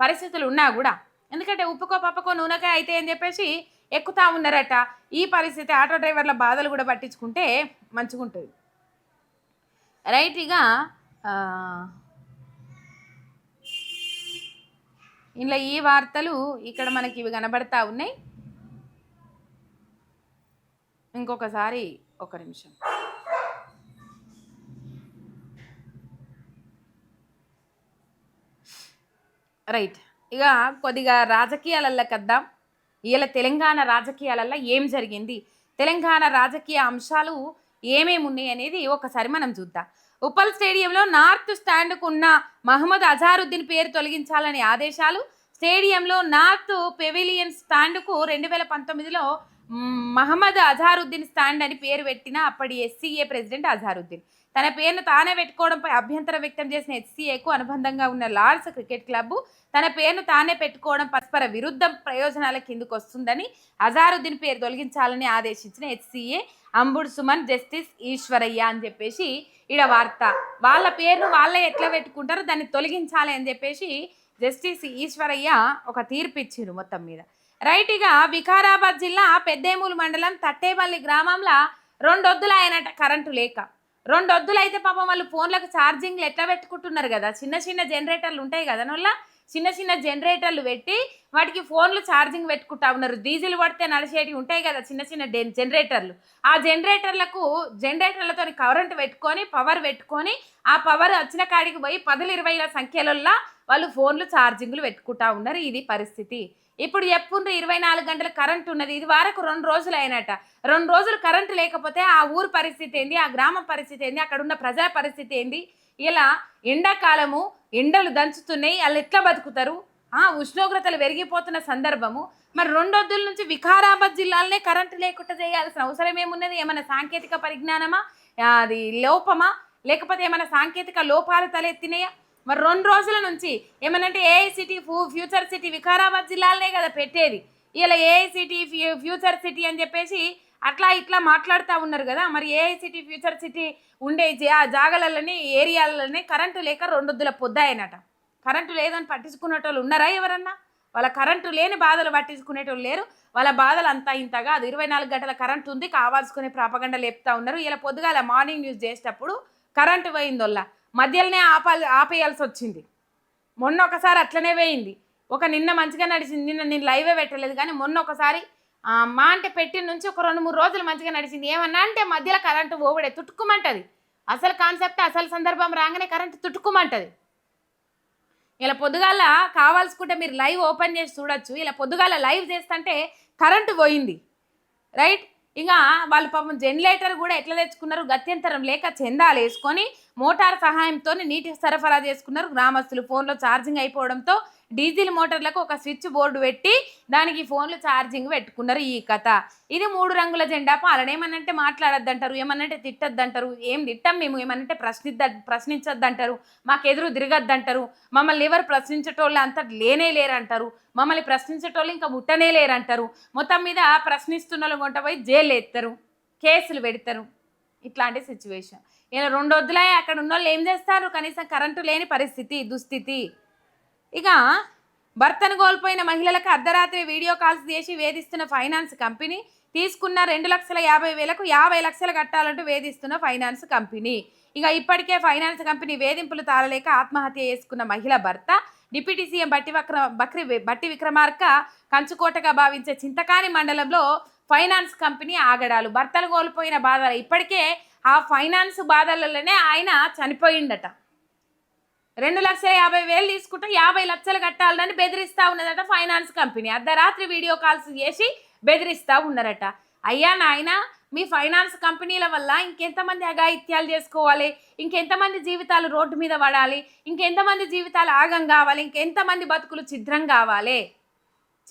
పరిస్థితులు ఉన్నా కూడా. ఎందుకంటే ఉప్పుకో పప్పకో నూనెకాయ అయితే అని చెప్పేసి ఎక్కుతా ఉన్నారట. ఈ పరిస్థితి ఆటో డ్రైవర్ల బాధలు కూడా పట్టించుకుంటే మంచిగా ఉంటుంది. రైట్. ఇక ఇలా ఈ వార్తలు ఇక్కడ మనకి ఇవి కనబడతా ఉన్నాయి. ఇంకొకసారి ఒక నిమిషం. రైట్. ఇక కొద్దిగా రాజకీయాలల్లో కద్దాం. ఇలా తెలంగాణ రాజకీయాలల్లో ఏం జరిగింది, తెలంగాణ రాజకీయ అంశాలు ఏమేమి ఉన్నాయి అనేది ఒకసారి మనం చూద్దాం. ఉప్పల్ స్టేడియంలో నార్త్ స్టాండ్కు ఉన్న మహమ్మద్ అజారుద్దీన్ పేరు తొలగించాలని ఆదేశాలు. స్టేడియంలో నార్త్ పెవిలియన్ స్టాండ్కు 2019లో మహమ్మద్ అజారుద్దీన్ స్టాండ్ అని పేరు పెట్టిన అప్పటి ఎస్సీఏ ప్రెసిడెంట్ అజారుద్దీన్ తన పేరును తానే పెట్టుకోవడంపై అభ్యంతరం వ్యక్తం చేసిన హెచ్సీఏకు అనుబంధంగా ఉన్న లార్డ్స్ క్రికెట్ క్లబ్ తన పేరును తానే పెట్టుకోవడం పరస్పర విరుద్ధ ప్రయోజనాల కిందకు వస్తుందని అజారుద్దీన్ పేరు తొలగించాలని ఆదేశించిన హెచ్సీఏ అంబుడ్స్మన్ జస్టిస్ ఈశ్వరయ్య అని చెప్పేసి ఈడ వార్త. వాళ్ళ పేరును వాళ్ళే ఎట్లా పెట్టుకుంటారో దాన్ని తొలగించాలి అని చెప్పేసి జస్టిస్ ఈశ్వరయ్య ఒక తీర్పు ఇచ్చిండ్రు మొత్తం మీద. రైట్గా వికారాబాద్ జిల్లా పెద్దేమూలు మండలం తట్టేపల్లి గ్రామంలో 2 వద్దులాయనట కరెంటు లేక. 2 వద్దులైతే పాపం వాళ్ళు ఫోన్లకు ఛార్జింగ్లు ఎట్లా పెట్టుకుంటున్నారు కదా, చిన్న చిన్న జనరేటర్లు ఉంటాయి కదా, నోళ్ళ చిన్న చిన్న జనరేటర్లు పెట్టి వాటికి ఫోన్లు ఛార్జింగ్ పెట్టుకుంటా ఉన్నారు. డీజిల్ పడితే నడిచేటివి ఉంటాయి కదా చిన్న చిన్న జనరేటర్లు. ఆ జనరేటర్లతో కరెంటు పెట్టుకొని పవర్ పెట్టుకొని ఆ పవర్ వచ్చిన కాడికి పోయి 10-20 సంఖ్యలలో వాళ్ళు ఫోన్లు ఛార్జింగ్లు పెట్టుకుంటా ఉన్నారు. ఇది పరిస్థితి. ఇప్పుడు చెప్పుండ్రు 24 గంటల కరెంట్ ఉన్నది. ఇది వరకు 2 రోజులు అయినట. 2 రోజులు కరెంటు లేకపోతే ఆ ఊరు పరిస్థితి ఏంది, ఆ గ్రామం పరిస్థితి ఏంది, అక్కడ ఉన్న ప్రజల పరిస్థితి ఏంది? ఇలా ఎండాకాలము ఎండలు దంచుతున్నాయి, వాళ్ళు ఎట్లా బతుకుతారు? ఉష్ణోగ్రతలు పెరిగిపోతున్న సందర్భము. మరి 2 వద్దుల నుంచి వికారాబాద్ జిల్లాలనే కరెంటు లేకుండా చేయాల్సిన అవసరం ఏమున్నది? ఏమైనా సాంకేతిక పరిజ్ఞానమా, అది లోపమా, లేకపోతే ఏమైనా సాంకేతిక లోపాలు తలెత్తినాయా? మరి 2 రోజుల నుంచి ఏమనంటే ఏఐసిటీ ఫ్యూచర్ సిటీ వికారాబాద్ జిల్లాలనే కదా పెట్టేది. ఇలా ఏఐసిటీ ఫ్యూచర్ సిటీ అని చెప్పేసి అట్లా ఇట్లా మాట్లాడుతూ ఉన్నారు కదా. మరి ఏఐసిటీ ఫ్యూచర్ సిటీ ఉండే జాగలలోని ఏరియాలలోనే కరెంటు లేక 2 వద్దుల పొద్దాయనట. కరెంటు లేదని పట్టించుకునేటోళ్ళు ఉన్నారా ఎవరన్నా? వాళ్ళ కరెంటు లేని బాధలు పట్టించుకునేటోళ్ళు లేరు. వాళ్ళ బాధలు అంతా ఇంతగా అది 24 గంటల కరెంటు ఉంది కావాల్సుకునే ప్రాపగండ లేపుతా ఉన్నారు. ఇలా పొద్దుగాల మార్నింగ్ న్యూస్ చేసేటప్పుడు కరెంటు పోయిందోళ్ళ మధ్యలోనే ఆపేయాల్సి వచ్చింది. మొన్న ఒకసారి అట్లనే పోయింది. నిన్న మంచిగా నడిచింది. నేను లైవే పెట్టలేదు కానీ మొన్న ఒకసారి మా అంటే పెట్టిన నుంచి ఒక 2-3 రోజులు మంచిగా నడిచింది. ఏమన్నా అంటే మధ్యలో కరెంటు పోవడే తుట్టుకుమంటది. అసలు కాన్సెప్ట్ అసలు సందర్భం రాగానే కరెంటు తుట్టుకుమంటది. ఇలా పొద్దుగాల కావాల్సుకుంటే మీరు లైవ్ ఓపెన్ చేసి చూడొచ్చు. ఇలా పొద్దుగాల లైవ్ చేస్తుంటే కరెంటు పోయింది. రైట్. ఇక వాళ్ళు పాపం జనరేటర్ కూడా ఎట్లా తెచ్చుకున్నారు, గత్యంతరం లేక చందాలు వేసుకొని మోటార్ సహాయంతో నీటి సరఫరా చేసుకున్నారు గ్రామస్తులు. ఫోన్లో ఛార్జింగ్ అయిపోవడంతో డీజిల్ మోటార్లకు ఒక స్విచ్ బోర్డు పెట్టి దానికి ఫోన్లు ఛార్జింగ్ పెట్టుకున్నారు. ఈ కథ ఇది 3 రంగుల జెండా పాలన. ఏమనంటే మాట్లాడొద్దంటారు, ఏమనంటే తిట్టొద్దంటారు. ఏం తిట్టాం మేము, ఏమనంటే ప్రశ్నించొద్దంటారు, మాకు ఎదురు తిరగద్దంటారు, మమ్మల్ని ఎవరు ప్రశ్నించేటోళ్ళు అంతా లేనే లేరంటారు, మమ్మల్ని ప్రశ్నించేటోళ్ళు ఇంకా ముట్టనే లేరంటారు. మొత్తం మీద ప్రశ్నిస్తున్న వాళ్ళు కొంట పోయి జైలు ఎత్తారు, కేసులు పెడతారు. ఇట్లాంటి సిచ్యువేషన్. ఇలా 2 వద్దులే అక్కడ ఉన్న వాళ్ళు ఏం చేస్తారు? కనీసం కరెంటు లేని పరిస్థితి, దుస్థితి. ఇక భర్తను కోల్పోయిన మహిళలకు అర్ధరాత్రి వీడియో కాల్స్ చేసి వేధిస్తున్న ఫైనాన్స్ కంపెనీ. తీసుకున్న 2,50,000కు 50 లక్షలు కట్టాలంటూ వేధిస్తున్న ఫైనాన్స్ కంపెనీ. ఇక ఇప్పటికే ఫైనాన్స్ కంపెనీ వేధింపులు తాళలేక ఆత్మహత్య చేసుకున్న మహిళ భర్త డిప్యూటీ సీఎం బట్టి విక్రమార్క కంచుకోటగా భావించే చింతకాని మండలంలో ఫైనాన్స్ కంపెనీ ఆగడాలు. భర్తలు కోల్పోయిన బాధలు. ఇప్పటికే ఆ ఫైనాన్స్ బాధలలోనే ఆయన చనిపోయిందట. 2,50,000 తీసుకుంటే 50 లక్షలు కట్టాలని బెదిరిస్తూ ఉన్నదట ఫైనాన్స్ కంపెనీ. అర్ధరాత్రి వీడియో కాల్స్ చేసి బెదిరిస్తూ ఉన్నారట. అయ్యా నాయన, మీ ఫైనాన్స్ కంపెనీల వల్ల ఇంకెంతమంది అఘాయిత్యాలు చేసుకోవాలి, ఇంకెంతమంది జీవితాలు రోడ్డు మీద పడాలి, ఇంకెంతమంది జీవితాలు ఆగం కావాలి, ఇంకెంతమంది బతుకులు ఛిద్రం కావాలి.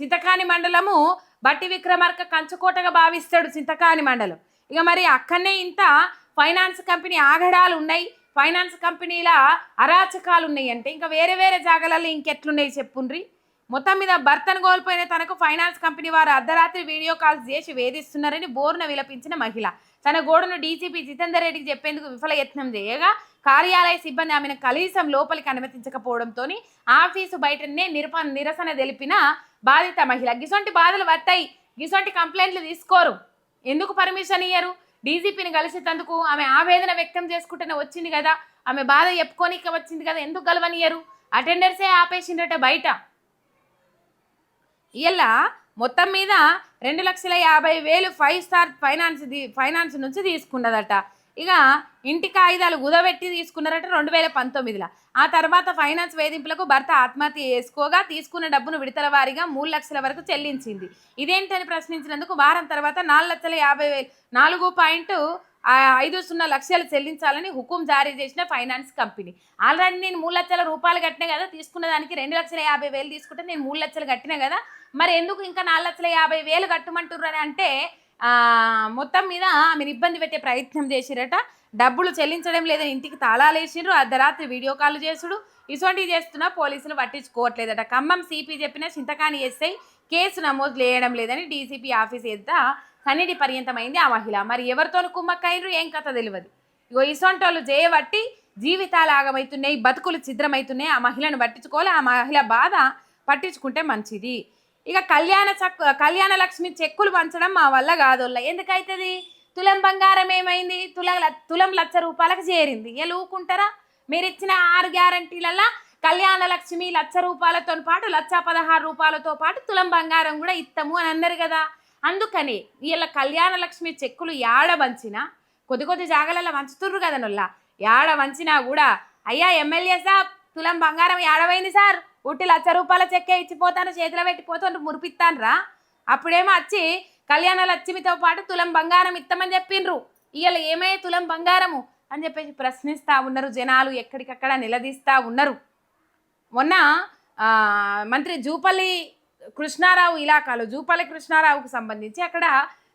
చింతకాని మండలము బట్టి విక్రమార్క కంచుకోటగా భావిస్తాడు చింతకాని మండలం. ఇక మరి అక్కడనే ఇంత ఫైనాన్స్ కంపెనీ ఆగడాలు ఉన్నాయి. ఫైనాన్స్ కంపెనీల అరాచకాలు ఉన్నాయంటే ఇంకా వేరే వేరే జాగాలలో ఇంకెట్లున్నాయి చెప్పుండ్రి. మొత్తం మీద భర్తను కోల్పోయిన తనకు ఫైనాన్స్ కంపెనీ వారు అర్ధరాత్రి వీడియో కాల్స్ చేసి వేధిస్తున్నారని బోర్న విలపించిన మహిళ తన గోడను డీజీపీ జితేందర్ రెడ్డికి చెప్పేందుకు విఫల యత్నం చేయగా కార్యాలయ సిబ్బంది ఆమెను కనీసం లోపలికి అనుమతించకపోవడంతో ఆఫీసు బయటనే నిరసన తెలిపిన బాధిత మహిళ. గిసొంటి బాధలు వస్తాయి, గిసొంటి కంప్లైంట్లు తీసుకోరు, ఎందుకు పర్మిషన్ ఇయ్యరు? డీజీపీని కలిసేందుకు ఆమె ఆవేదన వ్యక్తం చేసుకుంటూనే వచ్చింది కదా, ఆమె బాధ చెప్పుకోనిక వచ్చింది కదా, ఎందుకు గలవనియరు? అటెండర్సే ఆపేసిండట బయట. ఇలా మొత్తం మీద 2,50,000 5 స్టార్ ఫైనాన్స్ నుంచి తీసుకున్నదట. ఇక ఇంటి కాగితాలు కుదబెట్టి తీసుకున్నారట 2019లో. ఆ తర్వాత ఫైనాన్స్ వేధింపులకు భర్త ఆత్మహత్య చేసుకోగా తీసుకున్న డబ్బును విడతల వారీగా 3 లక్షల వరకు చెల్లించింది. ఇదేంటని ప్రశ్నించినందుకు వారం తర్వాత 4,50,000 4.50 లక్షలు చెల్లించాలని హుకుం జారీ చేసిన ఫైనాన్స్ కంపెనీ. ఆల్రెడీ నేను 3 లక్షల రూపాయలు కట్టినా కదా, తీసుకున్న దానికి 2,50,000 తీసుకుంటే నేను 3 లక్షలు కట్టినా కదా, మరి ఎందుకు ఇంకా 4,50,000 కట్టమంటుర్రు అని అంటే మొత్తం మీద ఆమెను ఇబ్బంది పెట్టే ప్రయత్నం చేసిరట. డబ్బులు చెల్లించడం లేదని ఇంటికి తాళాలు వేసిండ్రు, అర్ధరాత్రి వీడియో కాల్ చేసుడు ఇటువంటివి చేస్తున్నా పోలీసులు పట్టించుకోవట్లేదట. ఖమ్మం సిపి చెప్పిన చింతకాని ఎస్ఐ కేసు నమోదు చేయడం లేదని డీసీపీ ఆఫీస్ ఎద్ద కన్నీటి పర్యంతమైంది ఆ మహిళ. మరి ఎవరితో కుమ్మక్కైనరు ఏం కథ తెలియదు. ఇగో ఇసొంటోళ్ళు చేయబట్టి జీవితాలు ఆగమవుతున్నాయి, బతుకులు ఛిద్రమవుతున్నాయి. ఆ మహిళను పట్టించుకోవాలి, ఆ మహిళ బాధ పట్టించుకుంటే మంచిది. ఇక కళ్యాణ లక్ష్మి చెక్కులు పంచడం మా వల్ల కాదోళ్ళ. ఎందుకైతుంది? తులం బంగారం ఏమైంది? తులం ₹1,00,000 చేరింది. ఊకుంటారా? మీరు ఇచ్చిన 6 గ్యారంటీలలో కళ్యాణ లక్ష్మి ₹1,00,000తో పాటు ₹1,16,000తో పాటు తులం బంగారం కూడా ఇస్తాము అని అన్నారు కదా. అందుకని వీళ్ళ కళ్యాణ లక్ష్మి చెక్కులు యాడ వంచినా కొద్ది జాగాలలో వంచుతుర్రు కదా నొల్లా, యాడ వంచినా కూడా అయ్యా ఎమ్మెల్యే సాబ్ తులం బంగారం యాడవైంది సార్, ఉట్టి ₹1,00,000 చెక్కే ఇచ్చిపోతాను, చేతిలో పెట్టిపోతాను మురిపిస్తానరా. అప్పుడేమో వచ్చి కళ్యాణ లక్ష్మితో పాటు తులం బంగారం ఇస్తామని చెప్పిండ్రు. ఇవాళ ఏమయ్యే తులం బంగారము అని చెప్పేసి ప్రశ్నిస్తూ ఉన్నారు జనాలు, ఎక్కడికక్కడ నిలదీస్తూ ఉన్నారు. మొన్న మంత్రి జూపల్లి కృష్ణారావు ఇలాకాలో జూపల్లి కృష్ణారావుకు సంబంధించి అక్కడ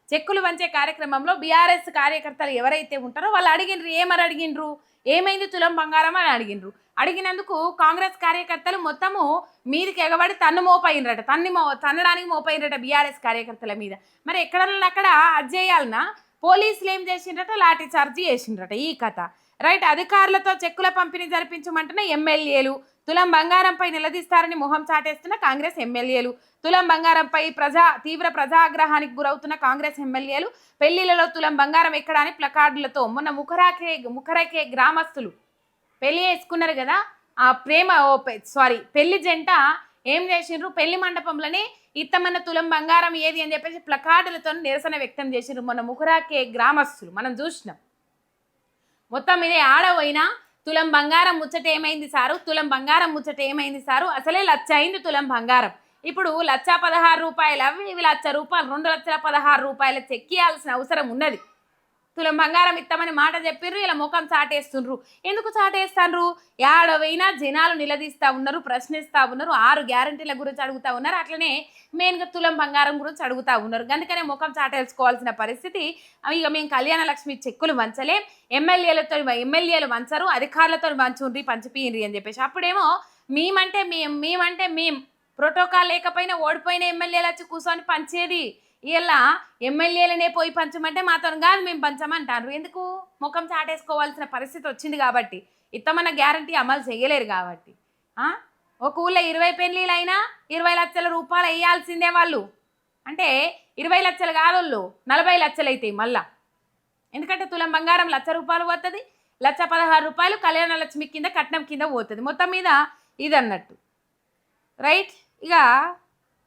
చెక్కులు వంచే కార్యక్రమంలో బీఆర్ఎస్ కార్యకర్తలు ఎవరైతే ఉంటారో వాళ్ళు అడిగినరు, ఏమని అడిగినరు, ఏమైంది తులం బంగారం అని అడిగినరు. అడిగినందుకు కాంగ్రెస్ కార్యకర్తలు మొత్తము మీదికి ఎగబడి తన్నడానికి మోపైనరట బీఆర్ఎస్ కార్యకర్తల మీద. మరి ఎక్కడ అది చేయాలన్నా పోలీసులు ఏం చేసిండ్రట, లాఠీ చార్జీ చేసిండ్రట. ఈ కథ రైట్. అధికారులతో చెక్కుల పంపిణీ జరిపించమంటున్న ఎమ్మెల్యేలు, తులం బంగారంపై నిలదీస్తారని మొహం చాటేస్తున్న కాంగ్రెస్ ఎమ్మెల్యేలు, తులం బంగారంపై తీవ్ర ప్రజాగ్రహానికి గురవుతున్న కాంగ్రెస్ ఎమ్మెల్యేలు, పెళ్లిళ్లలో తులం బంగారం ఎక్కడాని ప్లకార్డులతో మొన్న ముఖరేఖే గ్రామస్తులు పెళ్లి వేసుకున్నారు కదా, ఆ పెళ్లి జంట ఏం చేసిండ్రు, పెళ్లి మండపంలోనే ఇత్తమన్న తులం బంగారం ఏది అని చెప్పేసి ప్లకార్డులతో నిరసన వ్యక్తం చేసిండ్రు మొన్న ముఖరాకే గ్రామస్తులు. మనం చూసినాం. మొత్తం మీద ఆడపోయినా తులం బంగారం ముచ్చట ఏమైంది సారు, తులం బంగారం ముచ్చట ఏమైంది సారు, అసలే 1,00,000 అయింది తులం బంగారం. ఇప్పుడు ₹1,16,000 అవి ఇవి ₹1,00,000 ₹2,16,000 చెక్కియాల్సిన అవసరం ఉన్నది. తులం బంగారం ఇస్తామని మాట చెప్పిర్రు, ఇలా ముఖం చాటేస్తుండ్రు. ఎందుకు చాటేస్తాండ్రు? ఏడవైనా జనాలు నిలదీస్తూ ఉన్నారు, ప్రశ్నిస్తూ ఉన్నారు, 6 గ్యారంటీల గురించి అడుగుతూ ఉన్నారు, అట్లనే మెయిన్గా తులం బంగారం గురించి అడుగుతూ ఉన్నారు. అందుకనే ముఖం చాటేసుకోవాల్సిన పరిస్థితి. ఇక మేము కళ్యాణ లక్ష్మి చెక్కులు వంచలేం, ఎమ్మెల్యేలు వంచరు, అధికారులతో వంచుండ్రి పంచిపోయిండ్రి అని చెప్పేసి. అప్పుడేమో మేమంటే మేం ప్రోటోకాల్ లేకపోయినా ఓడిపోయిన ఎమ్మెల్యేలు వచ్చి కూర్చొని పంచేది. ఇలా ఎమ్మెల్యేలనే పోయి పంచమంటే మాతో కాదు మేము పంచమంటారు. ఎందుకు? ముఖం చాటేసుకోవాల్సిన పరిస్థితి వచ్చింది కాబట్టి, ఇత్తమన్న గ్యారంటీ అమలు చేయలేరు కాబట్టి. ఒక ఊళ్ళో 20 పెళ్ళిళ్ళైనా ₹20,00,000 వేయాల్సిందే వాళ్ళు. అంటే 20 లక్షలు కాదోళ్ళు 40 లక్షలు అవుతాయి మళ్ళా. ఎందుకంటే తులం బంగారం ₹1,00,000 పోతుంది, ₹1,16,000 కళ్యాణ లక్ష్మి కింద కట్నం కింద పోతుంది. మొత్తం మీద ఇది అన్నట్టు రైట్. ఇక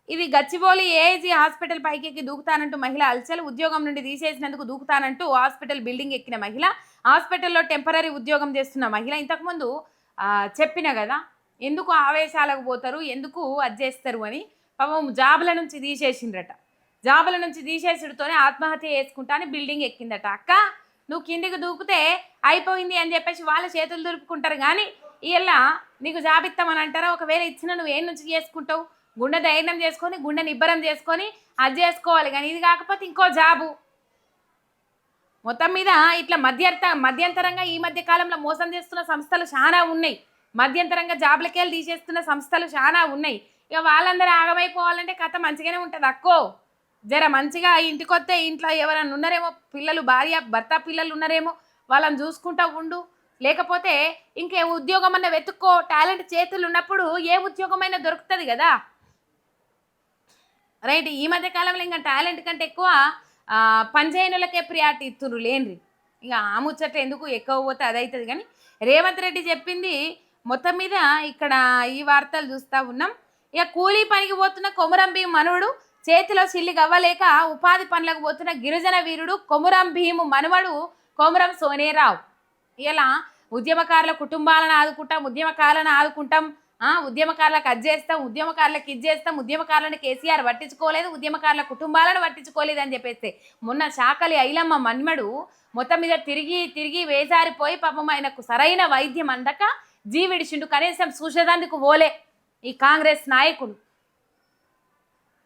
ఇది గచ్చిబౌలి ఏఐజీ హాస్పిటల్ పైకి దూకుతానంటూ మహిళ అల్చలు, ఉద్యోగం నుండి తీసేసినందుకు దూకుతానంటూ హాస్పిటల్ బిల్డింగ్ ఎక్కిన మహిళ, హాస్పిటల్లో టెంపరీ ఉద్యోగం చేస్తున్న మహిళ. ఇంతకుముందు చెప్పిన కదా ఎందుకు ఆవేశాలకు పోతారు, ఎందుకు అది చేస్తారు అని. పాపం జాబుల నుంచి తీసేసిండ్రట, జాబుల నుంచి తీసేసుడుతోనే ఆత్మహత్య చేసుకుంటా అని బిల్డింగ్ ఎక్కిందట. అక్క నువ్వు కిందికి దూకితే అయిపోయింది అని చెప్పేసి వాళ్ళ చేతులు దులుపుకుంటారు, కానీ ఇలా నీకు జాబ్ ఇస్తామని అంటారా? ఒకవేళ ఇచ్చిన నువ్వు ఏం నుంచి చేసుకుంటావు? గుండె ధైర్యం చేసుకొని, గుండె నిబ్బరం చేసుకొని అది చేసుకోవాలి. కానీ ఇది కాకపోతే ఇంకో జాబు మొత్తం మీద ఇట్లా మధ్యంతరంగా ఈ మధ్య కాలంలో మోసం చేస్తున్న సంస్థలు చాలా ఉన్నాయి. మధ్యంతరంగా జాబ్లకెళ్ళి తీసేస్తున్న సంస్థలు చాలా ఉన్నాయి. ఇక వాళ్ళందరూ ఆగమైపోవాలంటే కథ మంచిగానే ఉంటుంది అక్కో. జర మంచిగా ఇంటికొస్తే ఇంట్లో ఎవరైనా ఉన్నారేమో, పిల్లలు భార్య భర్త పిల్లలు ఉన్నారేమో, వాళ్ళని చూసుకుంటా ఉండు. లేకపోతే ఇంకే ఉద్యోగం అన్న వెతుక్కో. టాలెంట్ చేతులు ఉన్నప్పుడు ఏ ఉద్యోగమైనా దొరుకుతుంది కదా. రైట్. ఈ మధ్య కాలంలో ఇంకా టాలెంట్ కంటే ఎక్కువ పంచాయనులకే ప్రియారిటీ ఇస్తున్నారు లేండి. ఇక ఆ ముచ్చట ఎందుకు ఎక్కువ పోతే అదవుతుంది. కానీ రేవంత్ రెడ్డి చెప్పింది మొత్తం మీద ఇక్కడ ఈ వార్తలు చూస్తూ ఉన్నాం. ఇక కూలీ పనికి పోతున్న కొమురం భీం మనవడు చేతిలో సిల్లి గవ్వలేక ఉపాధి పనులకు పోతున్న గిరిజన వీరుడు కొమురం భీము మనవడు కొమురం సోనేరావు. ఇలా ఉద్యమకారుల కుటుంబాలను ఆదుకుంటాం, ఉద్యమకారులకు అది చేస్తాం, ఉద్యమకారులకు ఇది చేస్తాం, ఉద్యమకారులను కేసీఆర్ పట్టించుకోలేదు, ఉద్యమకారుల కుటుంబాలను పట్టించుకోలేదు అని చెప్పేస్తే మొన్న చాకలి ఐలమ్మ మన్మడు మొత్తం మీద తిరిగి వేసారిపోయి పాపం ఆయనకు సరైన వైద్యం అందక జీవిడిచిండు. కనీసం చూసేదానికి పోలే ఈ కాంగ్రెస్ నాయకులు.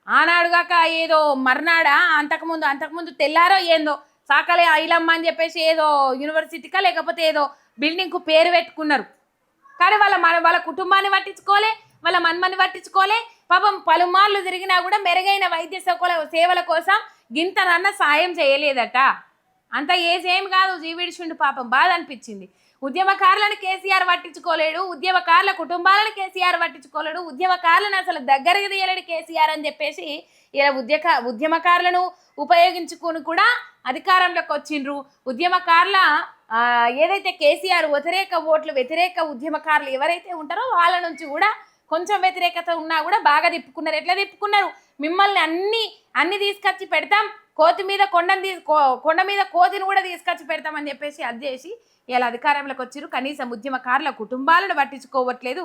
ఆనాడుగాక ఏదో మర్నాడా అంతకుముందు తెల్లారో ఏందో చాకలి ఐలమ్మ అని చెప్పేసి ఏదో యూనివర్సిటీకా లేకపోతే ఏదో బిల్డింగ్కు పేరు పెట్టుకున్నారు. కానీ వాళ్ళ కుటుంబాన్ని పట్టించుకోలే, వాళ్ళ మన్మని పట్టించుకోలే. పాపం పలుమార్లు తిరిగినా కూడా మెరుగైన వైద్య సేవల కోసం గింతనన్న సాయం చేయలేదట. అంత ఏం కాదు జీవిడిచుండు. పాపం బాధ అనిపించింది. ఉద్యమకారులను కేసీఆర్ పట్టించుకోలేడు, ఉద్యమకారుల కుటుంబాలను కేసీఆర్ పట్టించుకోలేడు, ఉద్యమకారులను అసలు దగ్గరకు తీయలేడు కేసీఆర్ అని చెప్పేసి ఇలా ఉద్యమకారులను ఉపయోగించుకుని కూడా అధికారంలోకి వచ్చిండ్రు. ఉద్యమకారుల ఏదైతే కేసీఆర్ వ్యతిరేక ఉద్యమకారులు ఎవరైతే ఉంటారో వాళ్ళ నుంచి కూడా కొంచెం వ్యతిరేకత ఉన్నా కూడా బాగా తిప్పుకున్నారు. ఎట్లా తిప్పుకున్నారు? మిమ్మల్ని అన్ని తీసుకొచ్చి పెడతాం, కొండ మీద కోతిని కూడా తీసుకొచ్చి పెడతామని చెప్పేసి అది చేసి ఇలా అధికారంలోకి వచ్చిరు. కనీసం ఉద్యమకారుల కుటుంబాలను పట్టించుకోవట్లేదు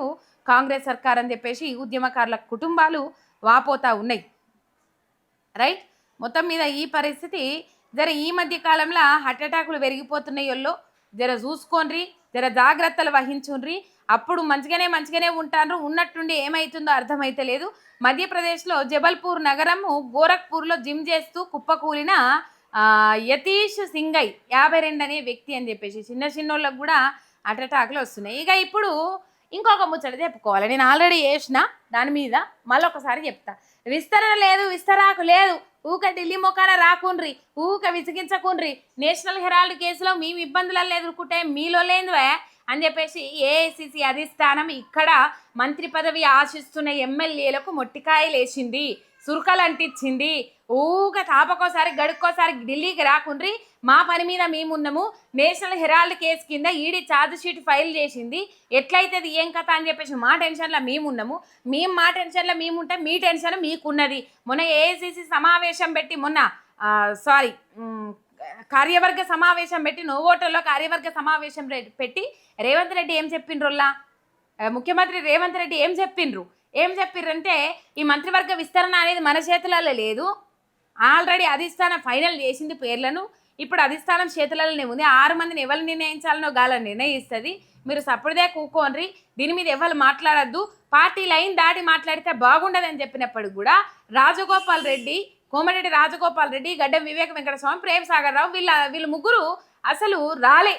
కాంగ్రెస్ సర్కార్ అని చెప్పేసి ఉద్యమకారుల కుటుంబాలు వాపోతా ఉన్నాయి. రైట్. మొత్తం మీద ఈ పరిస్థితి జర ఈ మధ్య కాలంలో హార్ట్ అటాకులు పెరిగిపోతున్నాయో జర చూసుకోండి, జర జాగ్రత్తలు వహించుండ్రి. అప్పుడు మంచిగానే ఉంటారు, ఉన్నట్టుండి ఏమవుతుందో అర్థమైతే లేదు. మధ్యప్రదేశ్లో జబల్పూర్ నగరము గోరఖ్పూర్లో జిమ్ చేస్తూ కుప్పకూలిన యతీష్ సింగై 52 అనే వ్యక్తి అని చెప్పేసి చిన్నోళ్ళకు కూడా హార్ట్ అటాక్లు వస్తున్నాయి. ఇక ఇప్పుడు ఇంకొక ముచ్చట చెప్పుకోవాలి. నేను ఆల్రెడీ వేసిన దాని మీద మళ్ళీ ఒకసారి చెప్తా. విస్తరణ లేదు, విస్తరాకు లేదు, ఊక ఢిల్లీ మొక్కన రాకుండ్రి, ఊక విసిగించకుండ్రి. నేషనల్ హెరాల్డ్ కేసులో మేము ఇబ్బందులలో ఎదుర్కొంటే మీలో లేదువే అని చెప్పేసి ఏఐసిసి అధిష్టానం ఇక్కడ మంత్రి పదవి ఆశిస్తున్న ఎమ్మెల్యేలకు మొట్టికాయలు వేసింది, సురుకలు అంటించింది. ఊక తాపకోసారి గడుక్కోసారి ఢిల్లీకి రాకుండ్రి, మా పని మీద మేమున్నాము. నేషనల్ హెరాల్డ్ కేసు కింద ఈడీ ఛార్జ్ షీట్ ఫైల్ చేసింది, ఎట్లయితుంది ఏం కథ అని చెప్పేసి మా టెన్షన్లో మేమున్నాము. మా టెన్షన్లో మేముంటే మీ టెన్షన్ మీకున్నది. మొన్న ఏఐసిసి సమావేశం పెట్టి కార్యవర్గ సమావేశం పెట్టి నోవోటోలో కార్యవర్గ సమావేశం పెట్టి రేవంత్ రెడ్డి ఏం చెప్పిండ్రుల్లా, ముఖ్యమంత్రి రేవంత్ రెడ్డి ఏం చెప్పిర్రంటే ఈ మంత్రివర్గ విస్తరణ అనేది మన చేతులలో లేదు, ఆల్రెడీ అధిష్టానం ఫైనల్ చేసింది పేర్లను, ఇప్పుడు అధిష్టానం చేతులలోనే ఉంది. 6 మందిని ఎవరు నిర్ణయించాలనో గాలని నిర్ణయిస్తుంది, మీరు సప్పుడుదే కూకోండ్రి, దీని మీద ఎవరు మాట్లాడద్దు, పార్టీ లైన్ దాటి మాట్లాడితే బాగుండదని చెప్పినప్పుడు కూడా రాజగోపాల్ రెడ్డి, కోమటిరెడ్డి రాజగోపాల్ రెడ్డి, గడ్డం వివేక వెంకటస్వామి, ప్రేమ్ సాగర్ రావు వీళ్ళు ముగ్గురు అసలు రాలే,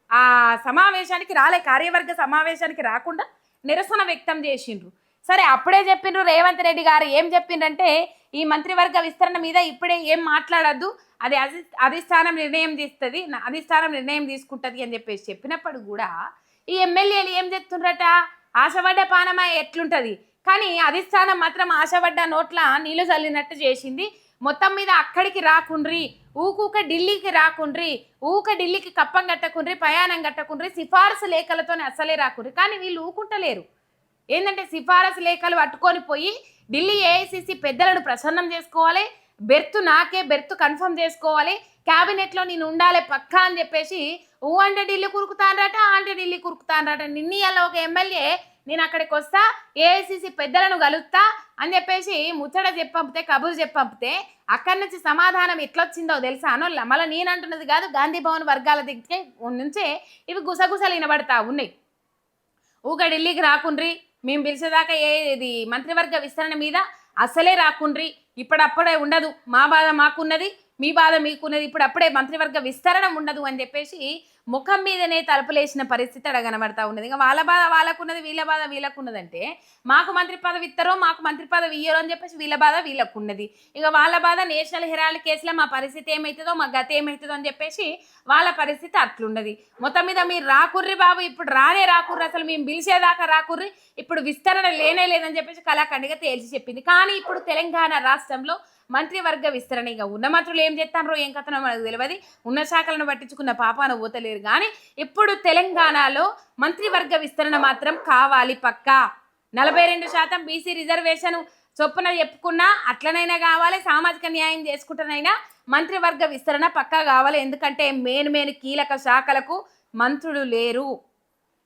ఆ సమావేశానికి రాలే, కార్యవర్గ సమావేశానికి రాకుండా నిరసన వ్యక్తం చేసిండ్రు. సరే అప్పుడే చెప్పిండ్రు రేవంత్ రెడ్డి గారు ఏం చెప్పిండ్రంటే ఈ మంత్రివర్గ విస్తరణ మీద ఇప్పుడే ఏం మాట్లాడద్దు, అది అధిష్టానం నిర్ణయం తీసుకుంటుంది అని చెప్పేసి చెప్పినప్పుడు కూడా ఈ ఎమ్మెల్యేలు ఏం చెప్తుండ్రట, ఆశపడ్డ పానమా ఎట్లుంటుంది, కానీ అధిష్టానం మాత్రం ఆశపడ్డ నోట్ల నీళ్లు చల్లినట్టు చేసింది. మొత్తం మీద అక్కడికి రాకుండ్రి, ఊక ఢిల్లీకి రాకుండ్రి, ఢిల్లీకి కప్పం కట్టకుండ్రి, ప్రయాణం కట్టకుండ్రి, సిఫారసు లేఖలతోనే అసలే రాకుండ్రి. కానీ వీళ్ళు ఊకుంటలేరు. ఏంటంటే సిఫారసు లేఖలు పట్టుకొని పోయి ఢిల్లీ ఏఐసిసి పెద్దలను ప్రసన్నం చేసుకోవాలి, బెర్త్ కన్ఫర్మ్ చేసుకోవాలి, క్యాబినెట్లో నేను ఉండాలి పక్కా అని చెప్పేసి అంటే ఢిల్లీ కురుకుతానరట. నిన్న ఒక ఎమ్మెల్యే నేను అక్కడికి వస్తా, ఏఐసిసి పెద్దలను కలుస్తా అని చెప్పేసి ముచ్చట చెప్పంపితే, కబురు చెప్పంపితే అక్కడి నుంచి సమాధానం ఎట్లొచ్చిందో తెలుసా అనోళ్ళ. మళ్ళీ నేను అంటున్నది కాదు, గాంధీ భవన్ వర్గాల దగ్గర నుంచే ఇవి గుసగుసలు వినబడతా ఉన్నాయి. ఊక ఢిల్లీకి రాకుండ్రి, మేము పిలిచేదాకా మంత్రివర్గ విస్తరణ మీద అసలే రాకుండ్రి, ఇప్పుడప్పుడే ఉండదు, మా బాధ మాకున్నది, మీ బాధ మీకున్నది, ఇప్పుడు అప్పుడే మంత్రివర్గ విస్తరణ ఉండదు అని చెప్పేసి ముఖం మీదనే తలుపులేసిన పరిస్థితి అక్కడ కనబడతా ఉన్నది. ఇంకా వాళ్ళ బాధ వాళ్ళకున్నది, వీళ్ళ బాధ వీళ్ళకున్నదంటే మాకు మంత్రి పదవి ఇస్తారో మాకు మంత్రి పదవి ఇయ్యరో అని చెప్పేసి వీళ్ళ బాధ వీళ్ళకున్నది. ఇక వాళ్ళ బాధ నేషనల్ హెరాల్డ్ కేసులో మా పరిస్థితి ఏమవుతుందో మా గతి ఏమవుతుందో అని చెప్పేసి వాళ్ళ పరిస్థితి అట్లున్నది. మొత్తం మీద మీరు రాకుర్రి బాబు, ఇప్పుడు రాకుర్రి, అసలు మేము పిలిచేదాకా రాకుర్రి, ఇప్పుడు విస్తరణ లేనే లేదని చెప్పేసి కళాఖండిగా తేల్చి చెప్పింది. కానీ ఇప్పుడు తెలంగాణ రాష్ట్రంలో మంత్రివర్గ విస్తరణ, ఇక ఉన్న మంత్రులు ఏం చేస్తారో ఏం కథనో మనకు తెలియదు, ఉన్న శాఖలను పట్టించుకున్న పాపాన పోతలేరు. కానీ ఇప్పుడు తెలంగాణలో మంత్రివర్గ విస్తరణ మాత్రం కావాలి పక్కా. 42% బీసీ రిజర్వేషన్ చొప్పున చెప్పుకున్నా అట్లనైనా కావాలి, సామాజిక న్యాయం చేసుకుంటున్నైనా మంత్రివర్గ విస్తరణ పక్కా కావాలి. ఎందుకంటే మెయిన్ కీలక శాఖలకు మంత్రులు లేరు.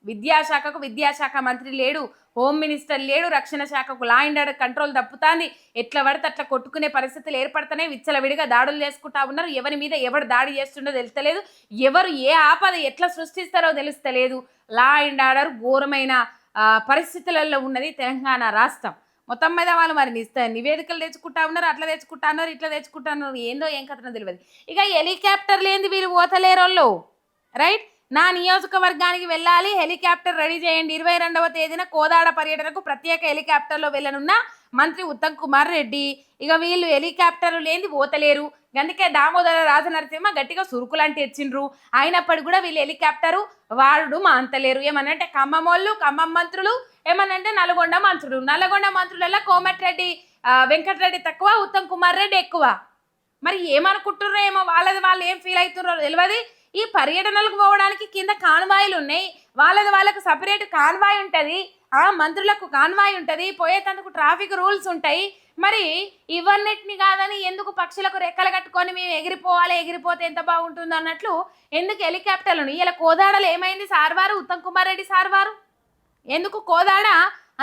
విద్యాశాఖకు విద్యాశాఖ మంత్రి లేడు, హోమ్ మినిస్టర్ లేడు, రక్షణ శాఖకు లా అండ్ ఆర్డర్ కంట్రోల్ తప్పుతాంది, ఎట్లా పడితే అట్లా కొట్టుకునే పరిస్థితులు ఏర్పడుతున్నాయి, విచ్చలవిడిగా దాడులు చేసుకుంటా ఉన్నారు, ఎవరి మీద ఎవరు దాడి చేస్తుండో తెలుస్తలేదు, ఎవరు ఏ ఆపద ఎట్లా సృష్టిస్తారో తెలుస్తలేదు. లా అండ్ ఆర్డర్ ఘోరమైన పరిస్థితులలో ఉన్నది తెలంగాణ రాష్ట్రం. మొత్తం మీద వాళ్ళు మరి నివేదికలు తెచ్చుకుంటా ఉన్నారు, అట్లా తెచ్చుకుంటా ఉన్నారు, ఇట్లా తెచ్చుకుంటా ఉన్నారు, ఏందో ఏం కథనో తెలియదు. ఇక హెలికాప్టర్ లేని వీళ్ళు పోతలేరు వాళ్ళు, రైట్. నా నియోజకవర్గానికి వెళ్ళాలి, హెలికాప్టర్ రెడీ చేయండి. 22వ తేదీన కోదాడ పర్యటనకు ప్రత్యేక హెలికాప్టర్లో వెళ్ళనున్న మంత్రి ఉత్తమ్ కుమార్ రెడ్డి. ఇక వీళ్ళు హెలికాప్టర్లు లేని పోతలేరు. అందుకే దామోదర రాజనరసింహ గట్టిగా సురుకులంటే ఇచ్చిండ్రు. అయినప్పటికీ కూడా వీళ్ళు హెలికాప్టరు వాడు మాంతలేరు. ఏమనంటే ఖమ్మం మంత్రులు, ఏమనంటే నల్గొండ మంత్రులలో కోమటిరెడ్డి వెంకటరెడ్డి తక్కువ, ఉత్తమ్ కుమార్ రెడ్డి ఎక్కువ. మరి ఏమనుకుంటుర్రో ఏమో, వాళ్ళు ఏం ఫీల్ అవుతున్నారో తెలియదు. ఈ పర్యటనలకు పోవడానికి కింద కాన్వాయిలు ఉన్నాయి, వాళ్ళకు సపరేట్ కాన్వాయ్ ఉంటుంది, మంత్రులకు కాన్వాయ్ ఉంటుంది, పోయేటందుకు ట్రాఫిక్ రూల్స్ ఉంటాయి. మరి ఇవన్నిటిని కాదని ఎందుకు పక్షులకు రెక్కలు కట్టుకొని మేము ఎగిరిపోతే ఎంత బాగుంటుందో అన్నట్లు ఎందుకు హెలికాప్టర్లు? ఇలా కోదాడలో ఏమైంది సార్వారు, ఉత్తమ్ కుమార్ రెడ్డి సార్వారు ఎందుకు కోదాడ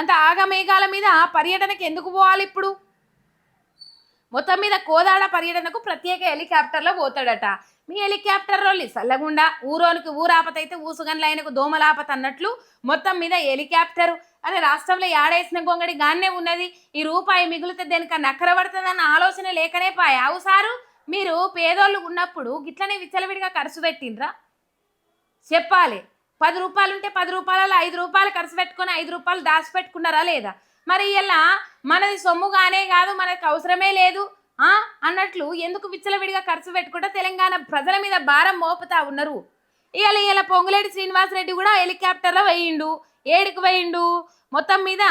అంత ఆగమేఘాల మీద పర్యటనకు ఎందుకు పోవాలి? ఇప్పుడు మొత్తం మీద కోదాడ పర్యటనకు ప్రత్యేక హెలికాప్టర్లో పోతాడట. మీ హెలికాప్టర్ రోల్లి సల్లగుండా ఊరోనికి ఊరాపత అయితే ఊసుగన్ల ఆయనకు దోమలాపత అన్నట్లు మొత్తం మీద హెలికాప్టరు అనే రాష్ట్రంలో ఏడేసిన గొంగడి గానే ఉన్నది. ఈ రూపాయి మిగులుతే దేనికన్నా అక్కర పడుతుందన్న ఆలోచన లేకనే పాయ. అవు సారు, మీరు పేదోళ్ళు ఉన్నప్పుడు గిట్లనే విచ్చలవిడిగా ఖర్చు పెట్టిండ్రా? చెప్పాలి. 10 రూపాయలు ఉంటే 10 రూపాయలలో 5 రూపాయలు ఖర్చు పెట్టుకొని 5 రూపాయలు దాచిపెట్టుకున్నారా లేదా? మరి ఇలా మనది సొమ్ముగానే కాదు, మనకు అవసరమే లేదు అన్నట్లు ఎందుకు విచ్చలవిడిగా ఖర్చు పెట్టుకుంటే తెలంగాణ ప్రజల మీద భారం మోపుతా ఉన్నారు. ఇలా పొంగులేటి శ్రీనివాసరెడ్డి కూడా హెలికాప్టర్లో వేయిండు. ఏడికి వేయిండు? మొత్తం మీద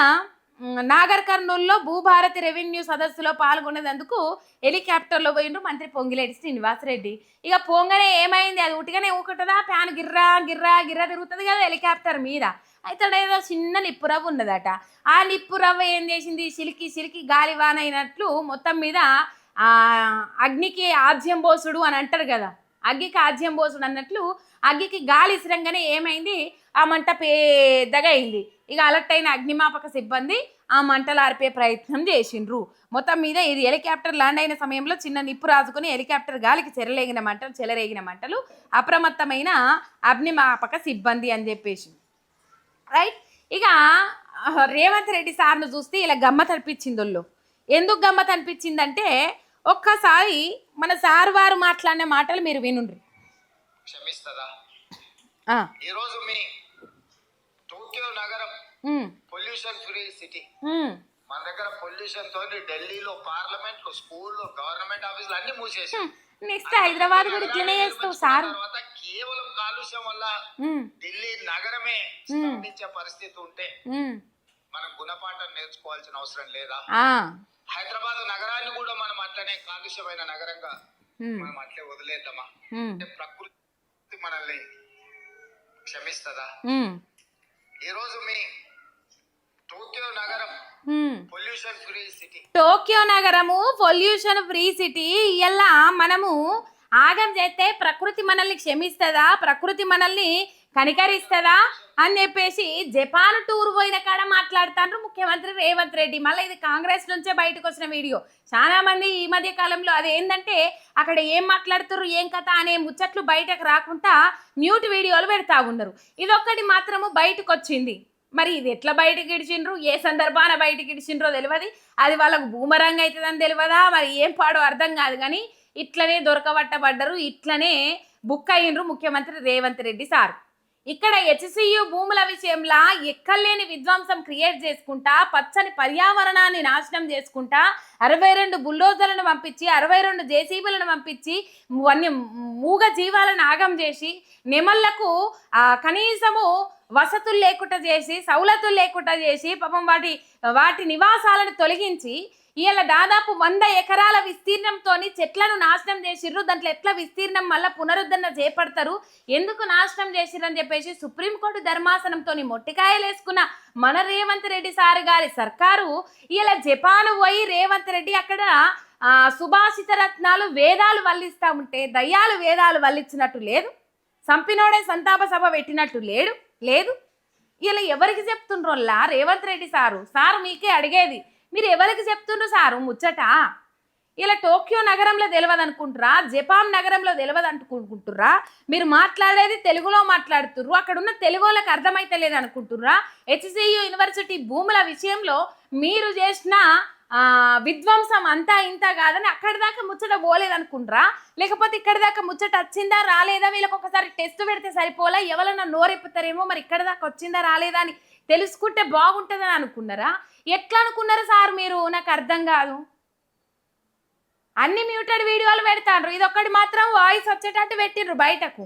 నాగర్ కర్నూలులో భూభారతి రెవెన్యూ సదస్సులో పాల్గొనేందుకు హెలికాప్టర్లో పోయిండు మంత్రి పొంగిలేటి శ్రీనివాసరెడ్డి. ఇక పొంగనే ఏమైంది? అది ఉట్టిగానే ఊకుంటుందా? ఫ్యాన్ గిర్రా గిర్రా గిర్రా తిరుగుతుంది కదా హెలికాప్టర్ మీద. అయితే ఏదో చిన్న నిప్పురవ్వ ఉన్నదట. ఆ నిప్పురవ్వ ఏం చేసింది? సిలికి గాలివాన అయినట్లు మొత్తం మీద అగ్నికి ఆజ్యం పోసుడు అని అంటారు కదా, అగ్గికి ఆజ్యం పోసుడు అన్నట్లు అగ్గికి గాలి ఇసరంగానే ఏమైంది? ఆ మంట పెద్దగా అయింది. ఇక అలర్ట్ అయిన అగ్నిమాపక సిబ్బంది ఆ మంటలు ఆర్పే ప్రయత్నం చేసిండ్రు. మొత్తం మీద ఇది హెలికాప్టర్ ల్యాండ్ అయిన సమయంలో చిన్న నిప్పు రాజుకొని హెలికాప్టర్ గాలికి చెలరేగిన మంటలు అప్రమత్తమైన అగ్నిమాపక సిబ్బంది అని చెప్పేసి, రైట్. ఇక రేవంత్ రెడ్డి సార్ను చూస్తే ఇలా గమ్మత్ అనిపించింది వాళ్ళు. ఎందుకు గమ్మత్ అనిపించిందంటే ఒక్కసారి మన సార్ వారు మాట్లాడిన మాటలు మీరు వినుండ్రి. క్షమిస్తదా? ఈరోజు మీ టోక్యో నగరం పొల్యూషన్ ఫ్రీ సిటీ. మన దగ్గర పొల్యూషన్ తోని ఢిల్లీలో పార్లమెంట్ లో స్కూల్లో గవర్నమెంట్ ఆఫీసులు అన్ని మూసేసి నెక్స్ట్ హైదరాబాద్ కూడా ఇట్లనే చేస్తావు సార్. తర్వాత కేవలం కాలుష్యం వల్ల ఢిల్లీ నగరమే స్తంభించే పరిస్థితి ఉంటే మనం గుణపాఠం నేర్చుకోవాల్సిన అవసరం లేదా? హైదరాబాద్ నగరాన్ని కూడా మనం అట్లనే కాలుష్యమైన నగరంగా మనం అట్లే వదిలేద్దామా? అంటే ప్రకృతి మనల్ని క్షమిస్తదా? ఈరోజు మీ టోక్యో నగరం పొల్యూషన్ ఫ్రీ సిటీ. టోక్యో నగరము పొల్యూషన్ ఫ్రీ సిటీ. ఇలా మనము ఆగం చేస్తే ప్రకృతి మనల్ని క్షమిస్తుందా? ప్రకృతి మనల్ని కనికరిస్తుందా అని చెప్పేసి జపాన్ టూర్ పోయిన కాడ మాట్లాడుతాండ్రు ముఖ్యమంత్రి రేవంత్ రెడ్డి. మళ్ళీ ఇది కాంగ్రెస్ నుంచే బయటకు వచ్చిన వీడియో. చాలా మంది ఈ మధ్య కాలంలో అదేంటంటే అక్కడ ఏం మాట్లాడుతున్నారు ఏం కథ అనే ముచ్చట్లు బయటకు రాకుండా మ్యూట్ వీడియోలు పెడతా ఉన్నారు. ఇదొక్కటి మాత్రము బయటకు వచ్చింది. మరి ఇది ఎట్లా బయటకు ఇడిచిండ్రు, ఏ సందర్భాన బయటకు ఇడిచిండ్రో తెలియదు. అది వాళ్ళకు బూమరంగ్ అవుతుందని తెలియదా, మరి ఏం పాడో అర్థం కాదు. కానీ ఇట్లనే దొరకబట్టబడ్డరు, ఇట్లనే బుక్ అయ్యిండ్రు ముఖ్యమంత్రి రేవంత్ రెడ్డి సార్. ఇక్కడ హెచ్సియు భూముల విషయంలో ఎక్కలేని విధ్వంసం క్రియేట్ చేసుకుంటా, పచ్చని పర్యావరణాన్ని నాశనం చేసుకుంటా, 62 బుల్డోజర్లను పంపించి, 62 జేసీబీలను పంపించి, మూగ జీవాలను ఆగం చేసి, నెమళ్లకు కనీసము వసతులు లేకుండా చేసి, సౌలతులు లేకుండా చేసి, పాపం వాటి నివాసాలను తొలగించి, ఇలా దాదాపు 100 ఎకరాల విస్తీర్ణంతో చెట్లను నాశనం చేసిర్రు. దాంట్లో ఎట్లా విస్తీర్ణం మళ్ళీ పునరుద్ధరణ చేపడతారు, ఎందుకు నాశనం చేసిర్రు అని చెప్పేసి సుప్రీంకోర్టు ధర్మాసనంతో మొట్టికాయలు వేసుకున్న మన రేవంత్ రెడ్డి సార్ గారి సర్కారు ఇలా జపాన్ పోయి రేవంత్ రెడ్డి అక్కడ సుభాషిత రత్నాలు వేదాలు వల్లిస్తూ ఉంటే దయ్యాలు వేదాలు వల్లించినట్టు లేదు, సంపినోడే సంతాప సభ పెట్టినట్టు లేదు. ఇలా ఎవరికి చెప్తుండ్రోల్లా రేవంత్ రెడ్డి సారు మీకే అడిగేది, మీరు ఎవరికి చెప్తుండ్రు సారు ముచ్చట? ఇలా టోక్యో నగరంలో తెలియదు అనుకుంటురా, జపాన్ నగరంలో తెలియదు అనుకుంటుర్రా? మీరు మాట్లాడేది తెలుగులో మాట్లాడుతుర్రు, అక్కడ ఉన్న తెలుగు వాళ్ళకి అర్థమైతే లేదు అనుకుంటుర్రా? హెచ్సియు యూనివర్సిటీ భూముల విషయంలో మీరు చేసిన విధ్వంసం అంతా ఇంత కాదని అక్కడి దాకా ముచ్చట పోలేదు అనుకుంటురా? లేకపోతే ఇక్కడి దాకా ముచ్చట వచ్చిందా రాలేదా వీళ్ళకి ఒకసారి టెస్ట్ పెడితే సరిపోలా, ఎవరైనా నోరెప్పుతారేమో, మరి ఇక్కడి దాకా వచ్చిందా రాలేదా అని తెలుసుకుంటే బాగుంటుందని అనుకున్నారా? ఎట్లా అనుకున్నారు సార్ మీరు? నాకు అర్థం కాదు. అన్ని మ్యూటెడ్ వీడియోలు పెడతాండ్రు, ఇదొక్కటి మాత్రం వాయిస్ వచ్చేటట్టు పెట్టిండ్రు బయటకు.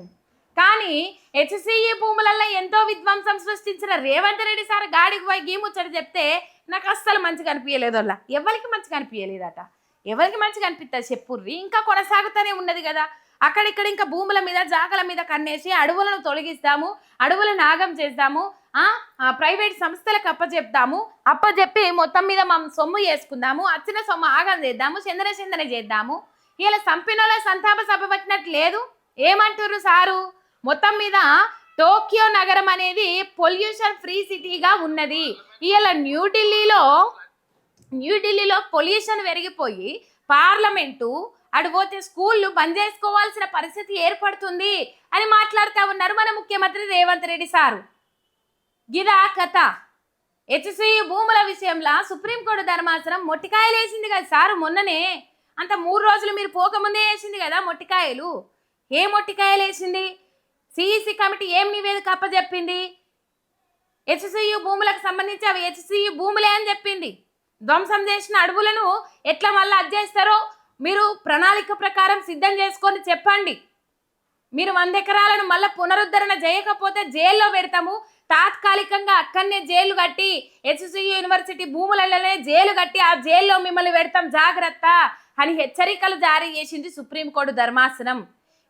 కానీ హెచ్సియు భూములలో ఎంతో విధ్వంసం సృష్టించిన రేవంత్ రెడ్డి సార్ గాడికి పోయి గీ ముచ్చట చెప్తే నాకు అస్సలు మంచిగా అనిపించలేదు. అలా ఎవరికి మంచిగా అనిపించలేదట. ఎవరికి మంచిగా అనిపిస్తుంది చెప్పుర్రి? ఇంకా కొనసాగుతూనే ఉన్నది కదా. అక్కడిక్కడ ఇంకా భూముల మీద జాగల మీద కన్నేసి అడవులను తొలగిస్తాము, అడవులను నాగం చేస్తాము, ప్రైవేట్ సంస్థలకు అప్పచెప్పి మొత్తం మీద సొమ్ము చేసుకుందాము, వచ్చిన సొమ్ము ఆగం చేద్దాము, చందన చేద్దాము. ఇలా సంపినోళ్ళ సంతాప సభ పెట్టినట్టు లేదు. ఏమంటారు సారు? మొత్తం మీద టోక్యో నగరం అనేది పొల్యూషన్ ఫ్రీ సిటీగా ఉన్నది. ఇలా న్యూఢిల్లీలో పొల్యూషన్ పెరిగిపోయి పార్లమెంటు అడిపోతే స్కూళ్ళు బంద్ చేసుకోవాల్సిన పరిస్థితి ఏర్పడుతుంది అని మాట్లాడుతూ ఉన్నారు మన ముఖ్యమంత్రి రేవంత్ రెడ్డి సారు. గిదా కథ. హెచ్సియు భూముల విషయంలో సుప్రీంకోర్టు ధర్మాసనం మొట్టికాయలు వేసింది కదా సారు మొన్ననే. అంత 3 రోజులు మీరు పోకముందే వేసింది కదా మొట్టికాయలు. ఏ మొట్టికాయలు వేసింది? సిఈసి కమిటీ ఏం నివేదిక అప్పచెప్పింది? హెచ్సియు భూములకు సంబంధించి అవి హెచ్సియు భూములే అని చెప్పింది. ధ్వంసం చేసిన అడవులను ఎట్లా మళ్ళీ అడ్జేస్తారో మీరు ప్రణాళిక ప్రకారం సిద్ధం చేసుకొని చెప్పండి. మీరు 100 ఎకరాలను మళ్ళీ పునరుద్ధరణ చేయకపోతే జైల్లో పెడతాము, తాత్కాలికంగా అక్కడనే జైలు కట్టి హెచ్సియు యూనివర్సిటీ భూములలోనే జైలు కట్టి ఆ జైల్లో మిమ్మల్ని పెడతాం జాగ్రత్త అని హెచ్చరికలు జారీ చేసింది సుప్రీంకోర్టు ధర్మాసనం.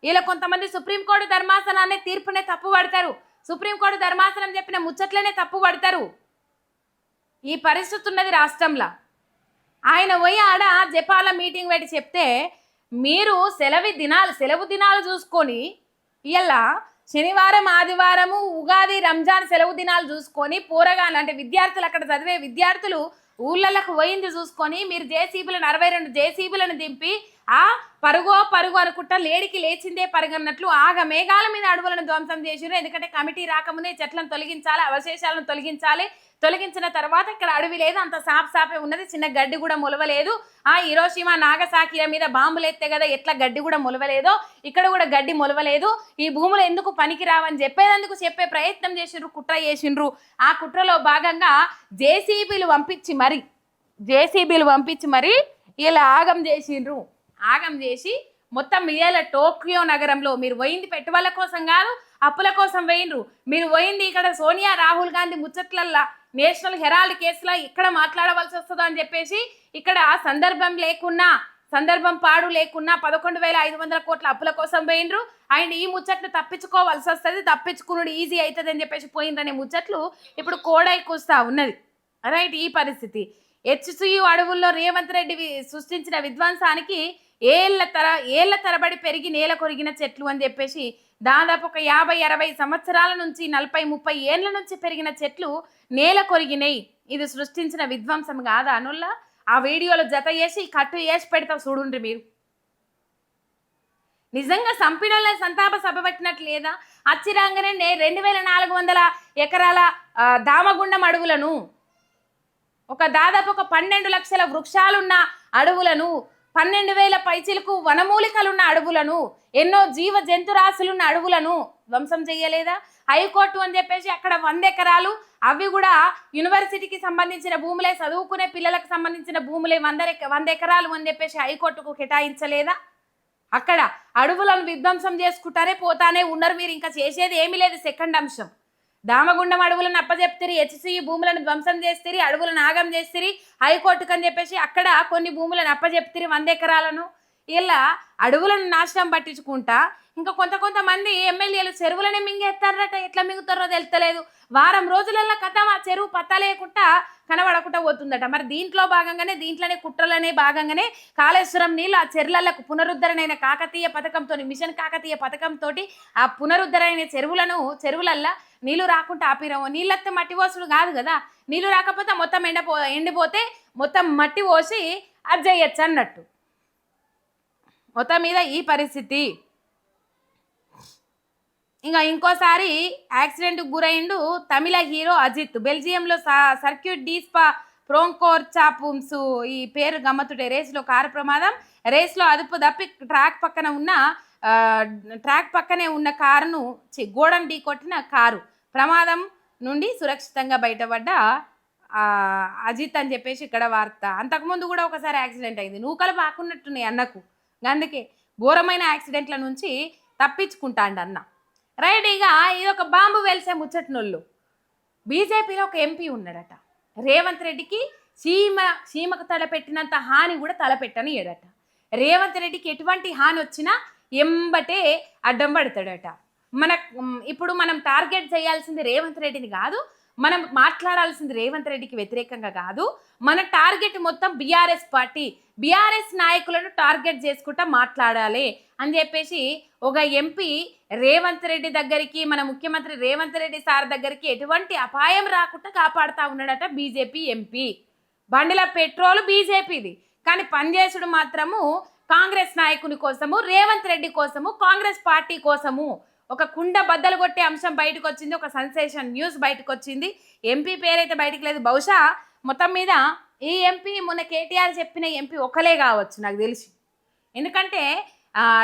ఇలా కొంతమంది సుప్రీంకోర్టు ధర్మాసనాన్ని తీర్పునే తప్పు పడతారు, సుప్రీంకోర్టు ధర్మాసనం చెప్పిన ముచ్చట్లనే తప్పు పడతారు. ఈ పరిస్థితి ఉన్నది రాష్ట్రంలో. ఆయన పోయి ఆడ జపాన్లో మీటింగ్ పెట్టి చెప్తే మీరు సెలవు దినాలు చూసుకొని ఇలా శనివారం ఆదివారము ఉగాది రంజాన్ సెలవు దినాలు చూసుకొని పోరగాళ్ళు అంటే విద్యార్థులు అక్కడ చదివే విద్యార్థులు ఊళ్ళకు పోయింది చూసుకొని మీరు జేసీబీలను 62 జేసీబీలను దింపి పరుగు అనుకుంటా లేడికి లేచిందే పరుగన్నట్లు మేఘాల మీద అడవులను ధ్వంసం చేసిరు. ఎందుకంటే కమిటీ రాకముందే చెట్లను తొలగించాలి, అవశేషాలను తొలగించిన తర్వాత ఇక్కడ అడవి లేదు, అంత సాపే ఉన్నది, చిన్న గడ్డి కూడా మొలవలేదు. హిరోషిమా నాగసాకిల మీద బాంబులు ఎత్తే కదా ఎట్లా గడ్డి కూడా మొలవలేదో ఇక్కడ కూడా గడ్డి మొలవలేదు. ఈ భూములు ఎందుకు పనికి రావని చెప్పే ప్రయత్నం చేసిండ్రు, కుట్ర చేసిండ్రు. ఆ కుట్రలో భాగంగా జేసీబీలు పంపించి మరి ఇలా ఆగం చేసి మొత్తం ఇలా టోక్యో నగరంలో మీరు పోయింది పెట్టుబడుల కోసం కాదు, అప్పుల కోసం పోయినరు. మీరు పోయింది ఇక్కడ సోనియా రాహుల్ గాంధీ ముచ్చట్లల్లా నేషనల్ హెరాల్డ్ కేసులో ఇక్కడ మాట్లాడవలసి వస్తుందో అని చెప్పేసి ఇక్కడ సందర్భం పాడు లేకున్నా 11,500 కోట్ల అప్పుల కోసం పోయినరు. అండ్ ఈ ముచ్చట్లు తప్పించుకోవాల్సి వస్తుంది, తప్పించుకున్నాడు ఈజీ అవుతుంది అని చెప్పేసి పోయిందనే ముచ్చట్లు ఇప్పుడు కోడై కూస్తా ఉన్నది. రైట్. ఈ పరిస్థితి హెచ్సియు అడవుల్లో రేవంత్ రెడ్డి సృష్టించిన విధ్వంసానికి ఏళ్ల తరబడి పెరిగి నేల కొరిగిన చెట్లు అని చెప్పేసి దాదాపు ఒక 50-60 సంవత్సరాల నుంచి 40-30 ఏళ్ల నుంచి పెరిగిన చెట్లు నేల కొరిగినాయి. ఇది సృష్టించిన విధ్వంసం కాదా అనుల్లా? ఆ వీడియోలో జత చేసి కట్టు వేసి పెడతా చూడుండ్రి మీరు. నిజంగా సంపినోళ్ళ సంతాప సభ పెట్టినట్లు లేదా? అచ్చిరాంగనే 2400 ఎకరాల దామగుండం అడవులను, దాదాపు ఒక 12 లక్షల వృక్షాలున్న అడవులను 12,000 పైచిలకు వనమూలికలున్న అడవులను, ఎన్నో జీవ జంతురాశులున్న అడవులను ధ్వంసం చేయలేదా? హైకోర్టు అని చెప్పేసి అక్కడ 100 ఎకరాలు, అవి కూడా యూనివర్సిటీకి సంబంధించిన భూములే, చదువుకునే పిల్లలకు సంబంధించిన భూములే 100 ఎకరాలు అని చెప్పేసి హైకోర్టుకు కేటాయించలేదా? అక్కడ అడవులను విధ్వంసం చేసుకుంటారే పోతానే ఉన్నారు. మీరు ఇంకా చేసేది ఏమీ లేదు. సెకండ్ అంశం, దామగుండం అడవులను అప్పచెప్తిరి, హెచ్సియు భూములను ధ్వంసం చేస్తిరి, అడవులను ఆగం చేస్తిరి, హైకోర్టుకు అని చెప్పేసి అక్కడ కొన్ని భూములను అప్పచెప్తిరి 100 ఎకరాలను. ఇలా అడవులను నాశనం పట్టించుకుంటా ఇంకా కొంతమంది ఎమ్మెల్యేలు చెరువులనే మింగేస్తారట. ఎట్లా మింగుతారో తెలుస్తలేదు. వారం రోజులలో కథ ఆ చెరువు పత్తా లేకుండా కనబడకుండా పోతుందట. మరి దీంట్లోనే కుట్రలనే భాగంగానే కాళేశ్వరం నీళ్ళు ఆ చెరువులకు పునరుద్ధరణైన కాకతీయ పథకంతో, మిషన్ కాకతీయ పథకంతో ఆ పునరుద్ధరైన చెరువులల్లో నీళ్లు రాకుండా ఆపిరాము. నీళ్ళతో మట్టి పోసుడు కాదు కదా, నీళ్లు రాకపోతే మొత్తం ఎండిపోతే మొత్తం మట్టి పోసి అది చేయొచ్చు అన్నట్టు. మొత్తం మీద ఈ పరిస్థితి. ఇంకా ఇంకోసారి యాక్సిడెంట్కి గురైండు తమిళ హీరో అజిత్. బెల్జియంలో సర్క్యూట్ డీస్పా ఫ్రోంకోర్చాపుమ్స్ ఈ పేరు గమ్మతుడే. రేసులో కారు ప్రమాదం. రేస్లో అదుపు తప్పి ట్రాక్ పక్కనే ఉన్న కారును గోడను ఢీకొట్టిన కారు. ప్రమాదం నుండి సురక్షితంగా బయటపడ్డ అజిత్ అని చెప్పేసి ఇక్కడ వార్త. అంతకుముందు కూడా ఒకసారి యాక్సిడెంట్ అయింది. నూకలు పాకున్నట్టున్నాయి అన్నకు. అందుకే ఘోరమైన యాక్సిడెంట్ల నుంచి తప్పించుకుంటాండు అన్న. రైట్. ఇక ఇది ఒక బాంబు వెలిసే ముచ్చట్నోళ్ళు. బీజేపీలో ఒక ఎంపీ ఉన్నాడట. రేవంత్ రెడ్డికి చీమకు తలపెట్టినంత హాని కూడా తలపెట్టని ఏడట. రేవంత్ రెడ్డికి ఎటువంటి హాని వచ్చినా ఎంబటే అడ్డం పడతాడట. ఇప్పుడు మనం టార్గెట్ చేయాల్సింది రేవంత్ రెడ్డిని కాదు, మనం మాట్లాడాల్సింది రేవంత్ రెడ్డికి వ్యతిరేకంగా కాదు. మన టార్గెట్ మొత్తం బీఆర్ఎస్ నాయకులను టార్గెట్ చేసుకుంటా మాట్లాడాలి అని చెప్పేసి ఒక ఎంపీ రేవంత్ రెడ్డి దగ్గరికి, మన ముఖ్యమంత్రి రేవంత్ రెడ్డి సార్ దగ్గరికి ఎటువంటి అపాయం రాకుండా కాపాడుతూ ఉన్నాడట బీజేపీ ఎంపీ. బండిల పెట్రోల్ బీజేపీది, కానీ పనిచేసుడు మాత్రము కాంగ్రెస్ నాయకుని కోసము, రేవంత్ రెడ్డి కోసము, కాంగ్రెస్ పార్టీ కోసము. ఒక కుండ బద్దలు కొట్టే అంశం బయటకు వచ్చింది. ఒక సెన్సేషన్ న్యూస్ బయటకు వచ్చింది. ఎంపీ పేరైతే బయటకు లేదు. బహుశా మొత్తం మీద ఈ ఎంపీ మొన్న కేటీఆర్ చెప్పిన ఎంపీ ఒకలే కావచ్చు నాకు తెలిసి. ఎందుకంటే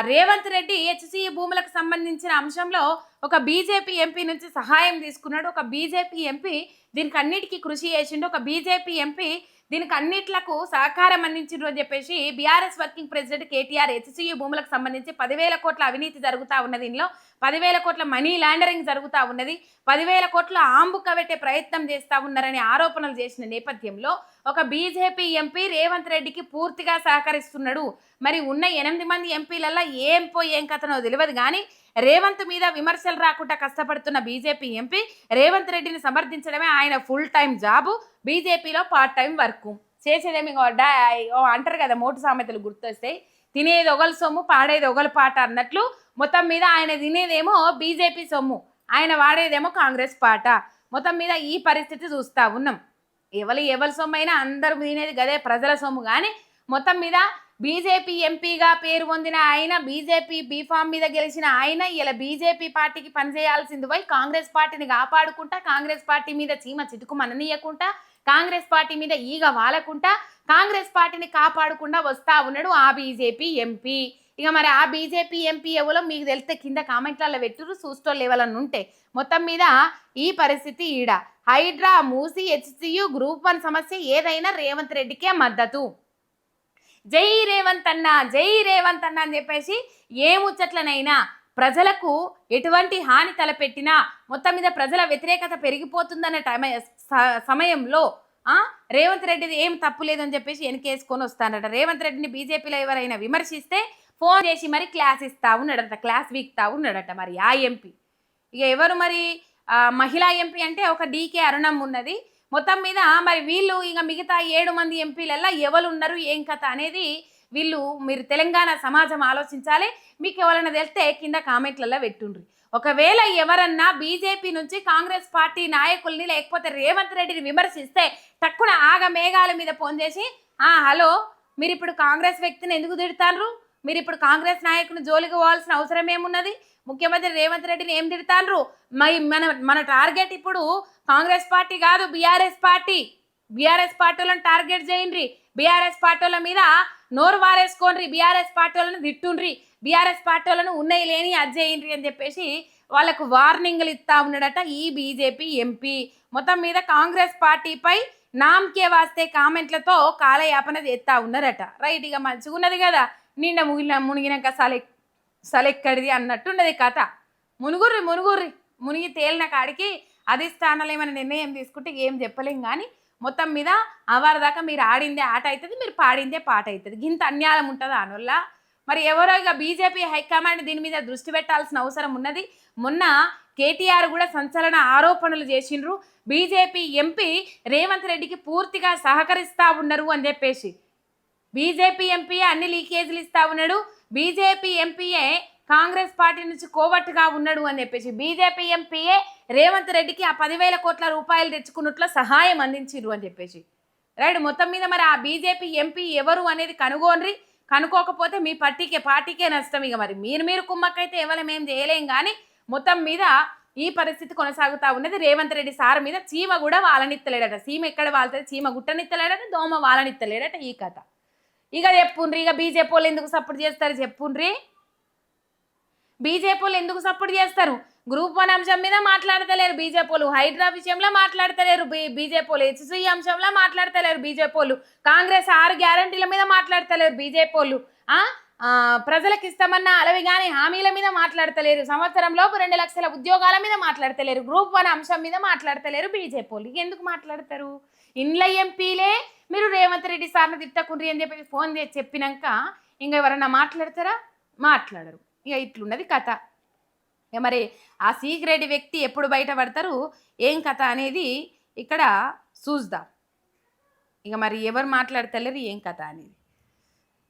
రేవంత్ రెడ్డి హెచ్సియు భూములకు సంబంధించిన అంశంలో ఒక బీజేపీ ఎంపీ నుంచి సహాయం తీసుకున్నాడు. ఒక బీజేపీ ఎంపీ దీనికి అన్నిటికీ కృషి చేసిండు. ఒక బీజేపీ ఎంపీ దీనికి అన్నిట్లకు సహకారం అందించిండ్రు అని చెప్పేసి BRS working president KTR HCU భూములకు సంబంధించి 10,000 కోట్ల అవినీతి జరుగుతూ ఉన్నది. ఇందులో 10,000 కోట్ల మనీ లాండరింగ్ జరుగుతూ ఉన్నది. 10,000 కోట్ల ఆంబుక పెట్టే ప్రయత్నం చేస్తూ ఉన్నారని ఆరోపణలు చేసిన నేపథ్యంలో ఒక బీజేపీ ఎంపీ రేవంత్ రెడ్డికి పూర్తిగా సహకరిస్తున్నాడు. మరి ఉన్న 8 మంది ఎంపీలలో ఏం కథనో తెలియదు, కానీ రేవంత్ మీద విమర్శలు రాకుండా కష్టపడుతున్న బీజేపీ ఎంపీ రేవంత్ రెడ్డిని సమర్థించడమే ఆయన ఫుల్ టైం జాబు. బీజేపీలో పార్ట్ టైం వర్క్ చేసేదేమి అంటారు కదా, మోటు సామెతలు గుర్తొస్తాయి. తినేది ఒకలి సొమ్ము, పాడేది ఒకలి పాట అన్నట్లు మొత్తం మీద ఆయన తినేదేమో బీజేపీ సొమ్ము, ఆయన వాడేదేమో కాంగ్రెస్ పాట. మొత్తం మీద ఈ పరిస్థితి చూస్తూ ఉన్నాం. ఎవరి సొమ్ము అయినా అందరూ తినేది గదే ప్రజల సొమ్ము. కానీ మొత్తం మీద బీజేపీ ఎంపీగా పేరు పొందిన ఆయన, బీజేపీ బీఫామ్ మీద గెలిచిన ఆయన ఇలా బీజేపీ పార్టీకి పనిచేయాల్సింది పోయి కాంగ్రెస్ పార్టీని కాపాడుకుంటా, కాంగ్రెస్ పార్టీ మీద చీమ చిటుకు మననీయకుండా, కాంగ్రెస్ పార్టీ మీద ఈగ వాలకుండా, కాంగ్రెస్ పార్టీని కాపాడకుండా వస్తా ఉన్నాడు ఆ బీజేపీ ఎంపీ. ఇక మరి ఆ బీజేపీ ఎంపీ ఎవరో మీకు తెలిస్తే కింద కామెంట్లలో పెట్టురు, చూస్టోళ్ళు ఎవరన్నా ఉంటే. మొత్తం మీద ఈ పరిస్థితి ఈడ. హైడ్రా, మూసి, హెచ్సియు, గ్రూప్ 1 సమస్య ఏదైనా రేవంత్ రెడ్డికే మద్దతు. జై రేవంత్ అన్న, జై రేవంత్ అన్న అని చెప్పేసి ఏ ముచ్చట్లనైనా ప్రజలకు ఎటువంటి హాని తలపెట్టినా మొత్తం మీద ప్రజల వ్యతిరేకత పెరిగిపోతుందన్న సమయంలో రేవంత్ రెడ్డిది ఏం తప్పు లేదని చెప్పేసి వెనకేసుకొని వస్తానట. రేవంత్ రెడ్డిని బీజేపీలో ఎవరైనా విమర్శిస్తే ఫోన్ చేసి మరి క్లాస్ ఇస్తా ఉన్నాడట, క్లాస్ వీక్తా ఉన్నాడట. మరి ఆ ఎంపీ ఇక ఎవరు మరి మహిళా ఎంపీ అంటే ఒక డీకే అరుణం ఉన్నది. మొత్తం మీద మరి వీళ్ళు ఇక మిగతా 7 మంది ఎంపీలల్లో ఎవరు ఉన్నారు ఏం కథ అనేది మీరు తెలంగాణ సమాజం ఆలోచించాలి. మీకు ఎవరైనా తెలిస్తే కింద కామెంట్లలో పెట్టుండ్రి. ఒకవేళ ఎవరన్నా బీజేపీ నుంచి కాంగ్రెస్ పార్టీ నాయకుల్ని లేకపోతే రేవంత్ రెడ్డిని విమర్శిస్తే టక్కున మేఘాల మీద ఫోన్ చేసి హలో, మీరు ఇప్పుడు కాంగ్రెస్ వ్యక్తిని ఎందుకు తిడతారు, మీరు ఇప్పుడు కాంగ్రెస్ నాయకుని జోలికి పోవాల్సిన అవసరం ఏమున్నది, ముఖ్యమంత్రి రేవంత్ రెడ్డిని ఏం తిడతారు, మన టార్గెట్ ఇప్పుడు కాంగ్రెస్ పార్టీ కాదు బీఆర్ఎస్ పార్టీ. బీఆర్ఎస్ పార్టీలను టార్గెట్ చేయండి. బీఆర్ఎస్ పార్టీల మీద నోరు వారేసుకోండ్రి, బీఆర్ఎస్ పార్టీలను తిట్టుండ్రి, బీఆర్ఎస్ పార్టీలను ఉన్నాయి లేని అజ్జేయండ్రి అని చెప్పేసి వాళ్ళకు వార్నింగ్లు ఇస్తా ఉన్నాడట ఈ బీజేపీ ఎంపీ. మొత్తం మీద కాంగ్రెస్ పార్టీపై నామకే వాస్తే కామెంట్లతో కాలయాపన చేస్తా ఉన్నారట. రైట్, ఇక మంచిగా ఉన్నది కదా, నిండా మునిగినాక సలెక్కడిది అన్నట్టున్నది కథ. మునుగుర్రి మునిగి తేలిన కాడికి అధిష్టానాలు ఏమైనా నిర్ణయం తీసుకుంటే ఏం చెప్పలేం. కానీ మొత్తం మీద అవారి దాకా మీరు ఆడిందే ఆట అవుతుంది, మీరు పాడిందే పాట అవుతుంది. ఇంత అన్యాయం ఉంటుందా అనొల్ల? మరి ఎవరో ఇక బీజేపీ హైకమాండ్ దీని మీద దృష్టి పెట్టాల్సిన అవసరం ఉన్నది. మొన్న కేటీఆర్ కూడా సంచలన ఆరోపణలు చేసిండ్రు, బీజేపీ ఎంపీ రేవంత్ రెడ్డికి పూర్తిగా సహకరిస్తా ఉన్నారు అని చెప్పేసి. బీజేపీ ఎంపీయే అన్ని లీకేజీలు ఇస్తా ఉన్నాడు, బీజేపీ ఎంపీయే కాంగ్రెస్ పార్టీ నుంచి కోవట్టుగా ఉన్నాడు అని చెప్పేసి బీజేపీ ఎంపీయే రేవంత్ రెడ్డికి ఆ 10,000 కోట్ల రూపాయలు తెచ్చుకున్నట్లు సహాయం అందించిర్రు అని చెప్పేసి. రైట్, మొత్తం మీద మరి ఆ బీజేపీ ఎంపీ ఎవరు అనేది కనుగోన్రి. కనుక్కోకపోతే మీ పార్టీకే నష్టం. ఇక మరి మీరు కుమ్మక్కైతే ఎవరు మేము చేయలేం. కానీ మొత్తం మీద ఈ పరిస్థితి కొనసాగుతూ ఉన్నది. రేవంత్ రెడ్డి సార్ మీద చీమ కూడా వాళ్ళనిత్తలేడట. చీమ ఎక్కడ వాళ్తుంది, చీమ గుట్టనిత్తలేడట, దోమ వాళ్ళనిత్తలేడట. ఈ కథ ఇక చెప్పుండ్రి. ఇక బీజేపీ వాళ్ళు ఎందుకు సపోర్ట్ చేస్తారు చెప్పుండ్రి. బీజేపీ వాళ్ళు ఎందుకు సపోర్ట్ చేస్తారు? గ్రూప్ 1 అంశం మీద మాట్లాడతలేరు బీజేపీ వాళ్ళు, హైడ్రా విషయంలో మాట్లాడతలేరు బీజేపీ వాళ్ళు, హెచ్సి అంశంలో మాట్లాడతలేరు బీజేపీ వాళ్ళు, కాంగ్రెస్ 6 గ్యారంటీల మీద మాట్లాడతలేరు బీజేపీ వాళ్ళు, ప్రజలకు ఇస్తామన్న అలవి కానీ హామీల మీద మాట్లాడతలేరు, సంవత్సరంలోపు 2 లక్షల ఉద్యోగాల మీద మాట్లాడతలేరు, గ్రూప్ 1 అంశం మీద మాట్లాడతలేరు బీజేపీ వాళ్ళు. ఎందుకు మాట్లాడతారు? ఇండ్ల ఎంపీలే మీరు రేవంత్ రెడ్డి సార్ని తిట్టకుండ్రి అని చెప్పి ఫోన్ చేసి చెప్పినాక ఇంకా ఎవరన్నా మాట్లాడతారా? మాట్లాడరు. ఇక ఇట్లున్నది కథ. ఇక మరి ఆ సీక్రెట్ వ్యక్తి ఎప్పుడు బయటపడతారు, ఏం కథ అనేది ఇక్కడ చూద్దాం. ఇక మరి ఎవరు మాట్లాడతలేరు ఏం కథ అనేది.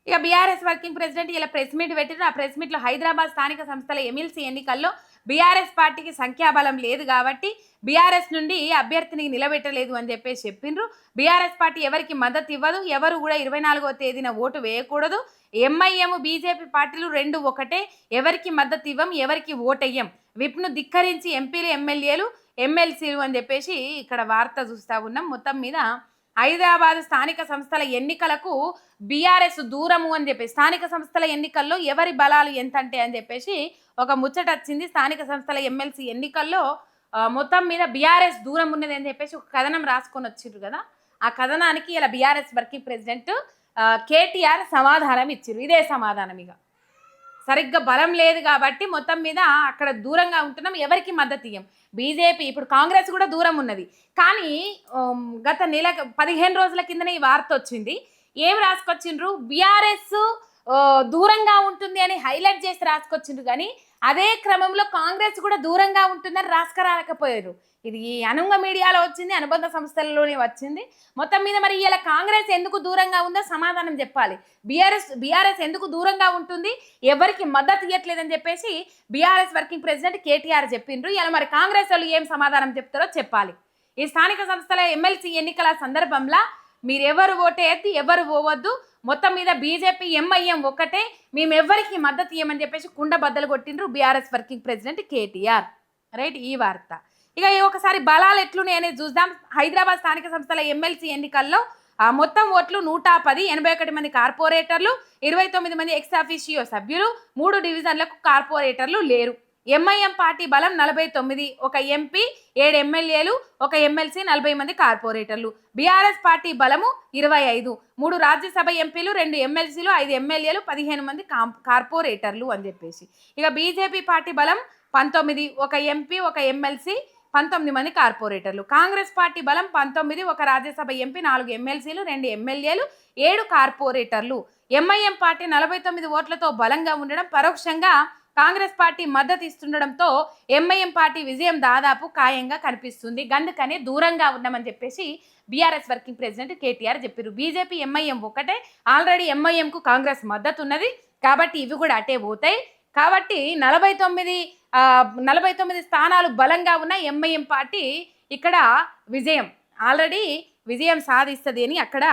ఇక బీఆర్ఎస్ వర్కింగ్ ప్రెసిడెంట్ ఇలా ప్రెస్ మీట్ పెట్టారు. ఆ ప్రెస్ మీట్లో హైదరాబాద్ స్థానిక సంస్థల ఎమ్మెల్సీ ఎన్నికల్లో బీఆర్ఎస్ పార్టీకి సంఖ్యాబలం లేదు కాబట్టి బీఆర్ఎస్ నుండి అభ్యర్థిని నిలబెట్టలేదు అని చెప్పేసి చెప్పిండ్రు. బీఆర్ఎస్ పార్టీ ఎవరికి మద్దతు ఇవ్వదు, ఎవరు కూడా 24వ తేదీన ఓటు వేయకూడదు. ఎంఐఎం బీజేపీ పార్టీలు 2 ఒకటే, ఎవరికి మద్దతు ఇవ్వం, ఎవరికి ఓటెయ్యం, విప్ను ధిక్కరించి ఎంపీలు ఎమ్మెల్యేలు ఎమ్మెల్సీలు అని చెప్పేసి ఇక్కడ వార్త చూస్తూ ఉన్నాం. మొత్తం మీద హైదరాబాద్ స్థానిక సంస్థల ఎన్నికలకు బీఆర్ఎస్ దూరము అని చెప్పేసి, స్థానిక సంస్థల ఎన్నికల్లో ఎవరి బలాలు ఎంత అంటే అని చెప్పేసి ఒక ముచ్చట వచ్చింది. స్థానిక సంస్థల ఎమ్మెల్సీ ఎన్నికల్లో మొత్తం మీద బీఆర్ఎస్ దూరం ఉన్నది అని చెప్పేసి ఒక కథనం రాసుకొని వచ్చిర్రు కదా. ఆ కథనానికి ఇలా బీఆర్ఎస్ వర్కింగ్ ప్రెసిడెంట్ కేటీఆర్ సమాధానం ఇచ్చిర్రు. ఇదే సమాధానం. ఇక సరిగ్గా బలం లేదు కాబట్టి మొత్తం మీద అక్కడ దూరంగా ఉంటున్నాం, ఎవరికి మద్దతు ఇయ్యం. బీజేపీ ఇప్పుడు కాంగ్రెస్ కూడా దూరం ఉన్నది. కానీ గత 15 రోజుల కిందనే ఈ వార్త వచ్చింది. ఏం రాసుకొచ్చిండ్రు? బీఆర్ఎస్ దూరంగా ఉంటుంది అని హైలైట్ చేసి రాసుకొచ్చిండ్రు. కానీ అదే క్రమంలో కాంగ్రెస్ కూడా దూరంగా ఉంటుందని రాసుకురాలేకపోయారు. ఇది అనుంగ మీడియాలో వచ్చింది, అనుబంధ సంస్థలలోనే వచ్చింది. మొత్తం మీద మరి ఇలా కాంగ్రెస్ ఎందుకు దూరంగా ఉందో సమాధానం చెప్పాలి. బీఆర్ఎస్ ఎందుకు దూరంగా ఉంటుంది, ఎవరికి మద్దతు ఇవ్వట్లేదని చెప్పేసి బీఆర్ఎస్ వర్కింగ్ ప్రెసిడెంట్ కేటీఆర్ చెప్పిండ్రు. ఇలా మరి కాంగ్రెస్ వాళ్ళు ఏం సమాధానం చెప్తారో చెప్పాలి. ఈ స్థానిక సంస్థల ఎమ్మెల్సీ ఎన్నికల సందర్భంలో మీరు ఎవరు ఓటేయద్దు, ఎవరు పోవద్దు, మొత్తం మీద బీజేపీ ఎంఐఎం ఒక్కటే, మేము ఎవరికి మద్దతు ఇవ్వమని చెప్పేసి కుండ బద్దలు కొట్టిండ్రు BRS working president KTR. Right, ఈ వార్త. ఇక ఒకసారి బలాలు ఎట్లున్నాయి అనేది చూద్దాం. హైదరాబాద్ స్థానిక సంస్థల ఎమ్మెల్సీ ఎన్నికల్లో మొత్తం ఓట్లు 110, 81 మంది కార్పొరేటర్లు, 29 మంది ఎక్స్ అఫీషియో సభ్యులు, 3 డివిజన్లకు కార్పొరేటర్లు లేరు. ఎంఐఎం పార్టీ బలం 49, ఒక ఎంపీ, 7 ఎమ్మెల్యేలు, ఒక ఎమ్మెల్సీ, 40 మంది కార్పొరేటర్లు. బీఆర్ఎస్ పార్టీ బలము 25, 3 రాజ్యసభ ఎంపీలు, 2 ఎమ్మెల్సీలు, 5 ఎమ్మెల్యేలు, 15 మంది కార్పొరేటర్లు అని చెప్పేసి. ఇక బీజేపీ పార్టీ బలం 19, ఒక ఎంపీ, ఒక ఎమ్మెల్సీ, 19 మంది కార్పొరేటర్లు. కాంగ్రెస్ పార్టీ బలం 19, ఒక రాజ్యసభ ఎంపీ, 4 ఎమ్మెల్సీలు, 2 ఎమ్మెల్యేలు, 7 కార్పొరేటర్లు. ఎంఐఎం పార్టీ 49 ఓట్లతో బలంగా ఉండడం, పరోక్షంగా కాంగ్రెస్ పార్టీ మద్దతు ఇస్తుండడంతో ఎంఐఎం పార్టీ విజయం దాదాపు ఖాయంగా కనిపిస్తుంది. అందుకనే దూరంగా ఉన్నామని చెప్పేసి బీఆర్ఎస్ వర్కింగ్ ప్రెసిడెంట్ కేటీఆర్ చెప్పారు. బీజేపీ ఎంఐఎం ఒకటే, ఆల్రెడీ ఎంఐఎంకు కాంగ్రెస్ మద్దతు ఉన్నది కాబట్టి ఇవి కూడా అటే పోతాయి. కాబట్టి 49 స్థానాలు బలంగా ఉన్న ఎంఐఎం పార్టీ ఇక్కడ ఆల్రెడీ విజయం సాధిస్తుంది అని అక్కడ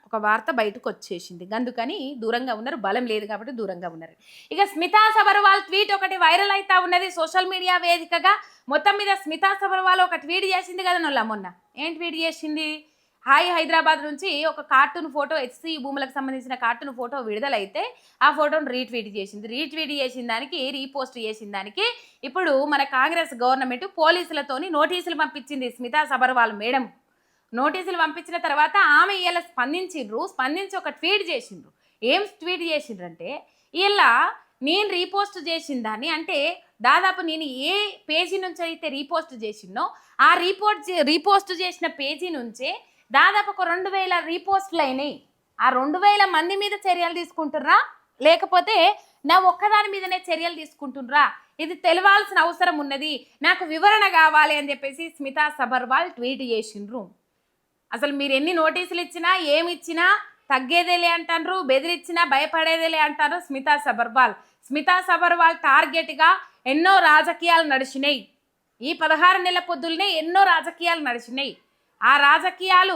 ఒక వార్త బయటకు వచ్చేసింది. అందుకని దూరంగా ఉన్నారు, బలం లేదు కాబట్టి దూరంగా ఉన్నారు. ఇక స్మితా సబర్వాల్ ట్వీట్ ఒకటి వైరల్ అవుతా ఉన్నది సోషల్ మీడియా వేదికగా. మొత్తం మీద స్మితా సబర్వాల్ ఒక ట్వీట్ చేసింది కదా మొన్న. ఏం ట్వీట్ చేసింది? హాయ్ హైదరాబాద్ నుంచి ఒక కార్టూన్ ఫోటో హెచ్సి భూములకు సంబంధించిన కార్టూన్ ఫోటో విడుదలైతే ఆ ఫోటోను రీట్వీట్ చేసిన దానికి రీపోస్ట్ చేసిన దానికి ఇప్పుడు మన కాంగ్రెస్ గవర్నమెంట్ పోలీసులతోని నోటీసులు పంపించింది. స్మితా సబర్వాల్ మేడం నోటీసులు పంపించిన తర్వాత ఆమె ఇలా స్పందించి ఒక ట్వీట్ చేసిండ్రు. ఏం ట్వీట్ చేసిండ్రంటే, ఇలా నేను రీపోస్ట్ చేసిన దాన్ని, అంటే దాదాపు నేను ఏ పేజీ నుంచి అయితే రీపోస్ట్ చేసినో ఆ రీపోస్ట్ చేసిన పేజీ నుంచే దాదాపు ఒక 2000 రీపోస్ట్లు అయినాయి. ఆ 2000 మంది మీద చర్యలు తీసుకుంటుర్రా, లేకపోతే నా ఒక్కదాని మీదనే చర్యలు తీసుకుంటుర్రా, ఇది తెలవాల్సిన అవసరం ఉన్నది, నాకు వివరణ కావాలి అని చెప్పేసి స్మితా సబర్వాల్ ట్వీట్ చేసిండ్రు. అసలు మీరు ఎన్ని నోటీసులు ఇచ్చినా ఏమి ఇచ్చినా తగ్గేదేలే అంటారు, బెదిరించినా భయపడేదేలే అంటారు స్మితా సబర్వాల్ టార్గెట్గా ఎన్నో రాజకీయాలు నడిచినాయి. ఈ 16 నెలల పొద్దులనే ఎన్నో రాజకీయాలు నడిచినాయి. ఆ రాజకీయాలు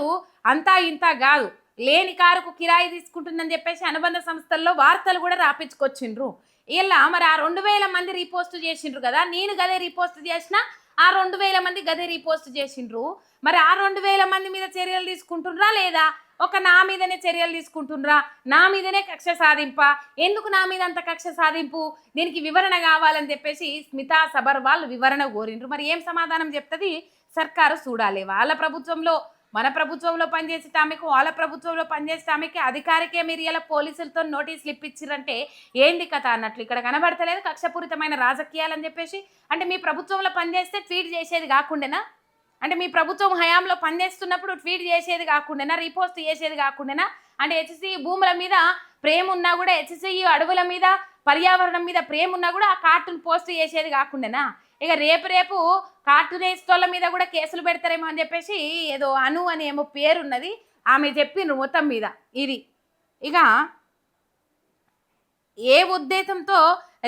అంతా ఇంత కాదు, లేని కారుకు కిరాయి తీసుకుంటుందని చెప్పేసి అనుబంధ సంస్థల్లో వార్తలు కూడా రాపించుకొచ్చిండ్రు. ఇలా మరి ఆ 2000 మంది రీపోస్ట్ చేసిండ్రు కదా, నేను గదే రీపోస్ట్ చేసిన, ఆ 2000 మంది గదే రీపోస్ట్ చేసిండ్రు. మరి ఆ 2000 మంది మీద చర్యలు తీసుకుంటుండ్రా లేదా, ఒక నా మీదనే చర్యలు తీసుకుంటుండ్రా, నా మీదనే కక్ష సాధింపా, ఎందుకు నా మీద అంత కక్ష సాధింపు, దీనికి వివరణ కావాలని చెప్పేసి స్మితా సబర్వాల్ వివరణ కోరిండ్రు. మరి ఏం సమాధానం చెప్తుంది సర్కారు చూడాలి. వాళ్ళ ప్రభుత్వంలో మన ప్రభుత్వంలో పనిచేసే ఆమెకు, వాళ్ళ ప్రభుత్వంలో పనిచేసే ఆమెకి అధికారికే మీరు ఇలా పోలీసులతో నోటీసులు ఇప్పించారంటే ఏంది కథ అన్నట్లు ఇక్కడ కనబడతలేదు. కక్షపూరితమైన రాజకీయాలు అని చెప్పేసి, అంటే మీ ప్రభుత్వంలో పనిచేస్తే ట్వీట్ చేసేది కాకుండానా, అంటే మీ ప్రభుత్వం హయాంలో పనిచేస్తున్నప్పుడు ట్వీట్ చేసేది కాకుండా, రీపోస్ట్ చేసేది కాకుండా, అంటే హెచ్సి భూముల మీద ప్రేమ ఉన్నా కూడా, హెచ్సి అడవుల మీద పర్యావరణం మీద ప్రేమ ఉన్నా కూడా ఆ కార్టూన్ పోస్ట్ చేసేది కాకుండానా, ఇక రేపు కార్టూన్ వేసేటోళ్ళ మీద కూడా కేసులు పెడతారేమో అని చెప్పేసి ఏదో అను అని ఏమో పేరున్నది ఆమె చెప్పిండ్రు మొత్తం మీద. ఇది ఇక ఏ ఉద్దేశంతో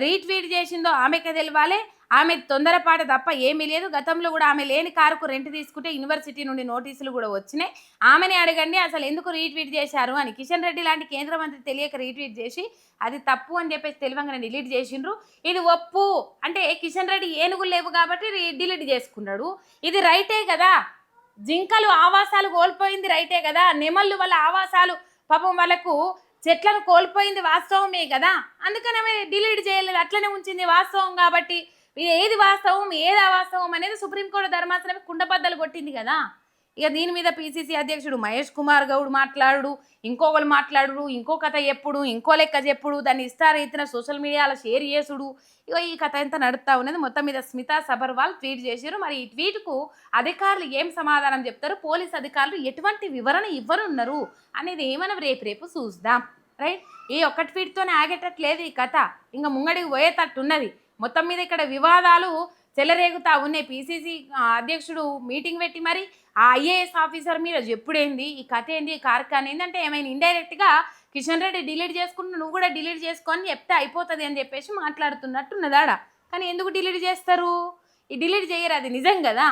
రీట్వీట్ చేసిందో ఆమెకే తెలియాలి. ఆమె తొందరపాటు తప్ప ఏమీ లేదు. గతంలో కూడా ఆమె లేని కారుకు రెంట్ తీసుకుంటే యూనివర్సిటీ నుండి నోటీసులు కూడా వచ్చినాయి. ఆమెనే అడగండి అసలు ఎందుకు రీట్వీట్ చేశారు అని. కిషన్ రెడ్డి లాంటి కేంద్ర మంత్రి తెలియక రీట్వీట్ చేసి అది తప్పు అని చెప్పేసి తెలియంగానే డిలీట్ చేసిండ్రు. ఇది ఒప్పు అంటే కిషన్ రెడ్డి ఏనుగులు లేవు కాబట్టి డిలీట్ చేసుకున్నాడు. ఇది రైటే కదా, జింకలు ఆవాసాలు కోల్పోయింది రైటే కదా, నెమళ్ళు వాళ్ళ ఆవాసాలు పాపం వాళ్ళకు చెట్లను కోల్పోయింది వాస్తవమే కదా, అందుకని ఆమె డిలీట్ చేయలేదు, అట్లనే ఉంచింది వాస్తవం కాబట్టి. ఏది వాస్తవం ఏది అవాస్తవం అనేది సుప్రీంకోర్టు ధర్మాసనం కుండబద్దలు కొట్టింది కదా. ఇక దీని మీద పిసిసి అధ్యక్షుడు మహేష్ కుమార్ గౌడ్ మాట్లాడు, ఇంకొకరు మాట్లాడు, ఇంకో కథ చెప్పుడు, ఇంకో లెక్క చెప్పుడు, దాన్ని ఇష్టారీతిన సోషల్ మీడియాలో షేర్ చేసుడు, ఇక ఈ కథ ఎంత నడుస్తూ ఉన్నది. మొత్తం మీద స్మితా సబర్వాల్ ట్వీట్ చేశారు. మరి ఈ ట్వీట్కు అధికారులు ఏం సమాధానం చెప్తారు, పోలీస్ అధికారులు ఎటువంటి వివరణ ఇవ్వనున్నారు అనేది మనం రేపు చూద్దాం. రైట్, ఈ ఒక్క ట్వీట్తోనే ఆగేటట్లేదు ఈ కథ, ఇంకా ముంగడికి పోయేటట్టున్నది. మొత్తం మీద ఇక్కడ వివాదాలు చెలరేగుతా ఉన్నాయి. పిసిసి అధ్యక్షుడు మీటింగ్ పెట్టి మరి ఆ ఐఏఎస్ ఆఫీసర్ మీద చెప్పుడేంది, ఈ కథ ఏంది, ఈ కార్యక్రమం ఏంటంటే ఏమైనా ఇండైరెక్ట్గా కిషన్ రెడ్డి డిలీట్ చేసుకుంటూ నువ్వు కూడా డిలీట్ చేసుకొని చెప్తే అయిపోతుంది అని చెప్పేసి మాట్లాడుతున్నట్టున్నదాడ. కానీ ఎందుకు డిలీట్ చేస్తారు, ఈ డిలీట్ చేయరు, అది నిజం కదా.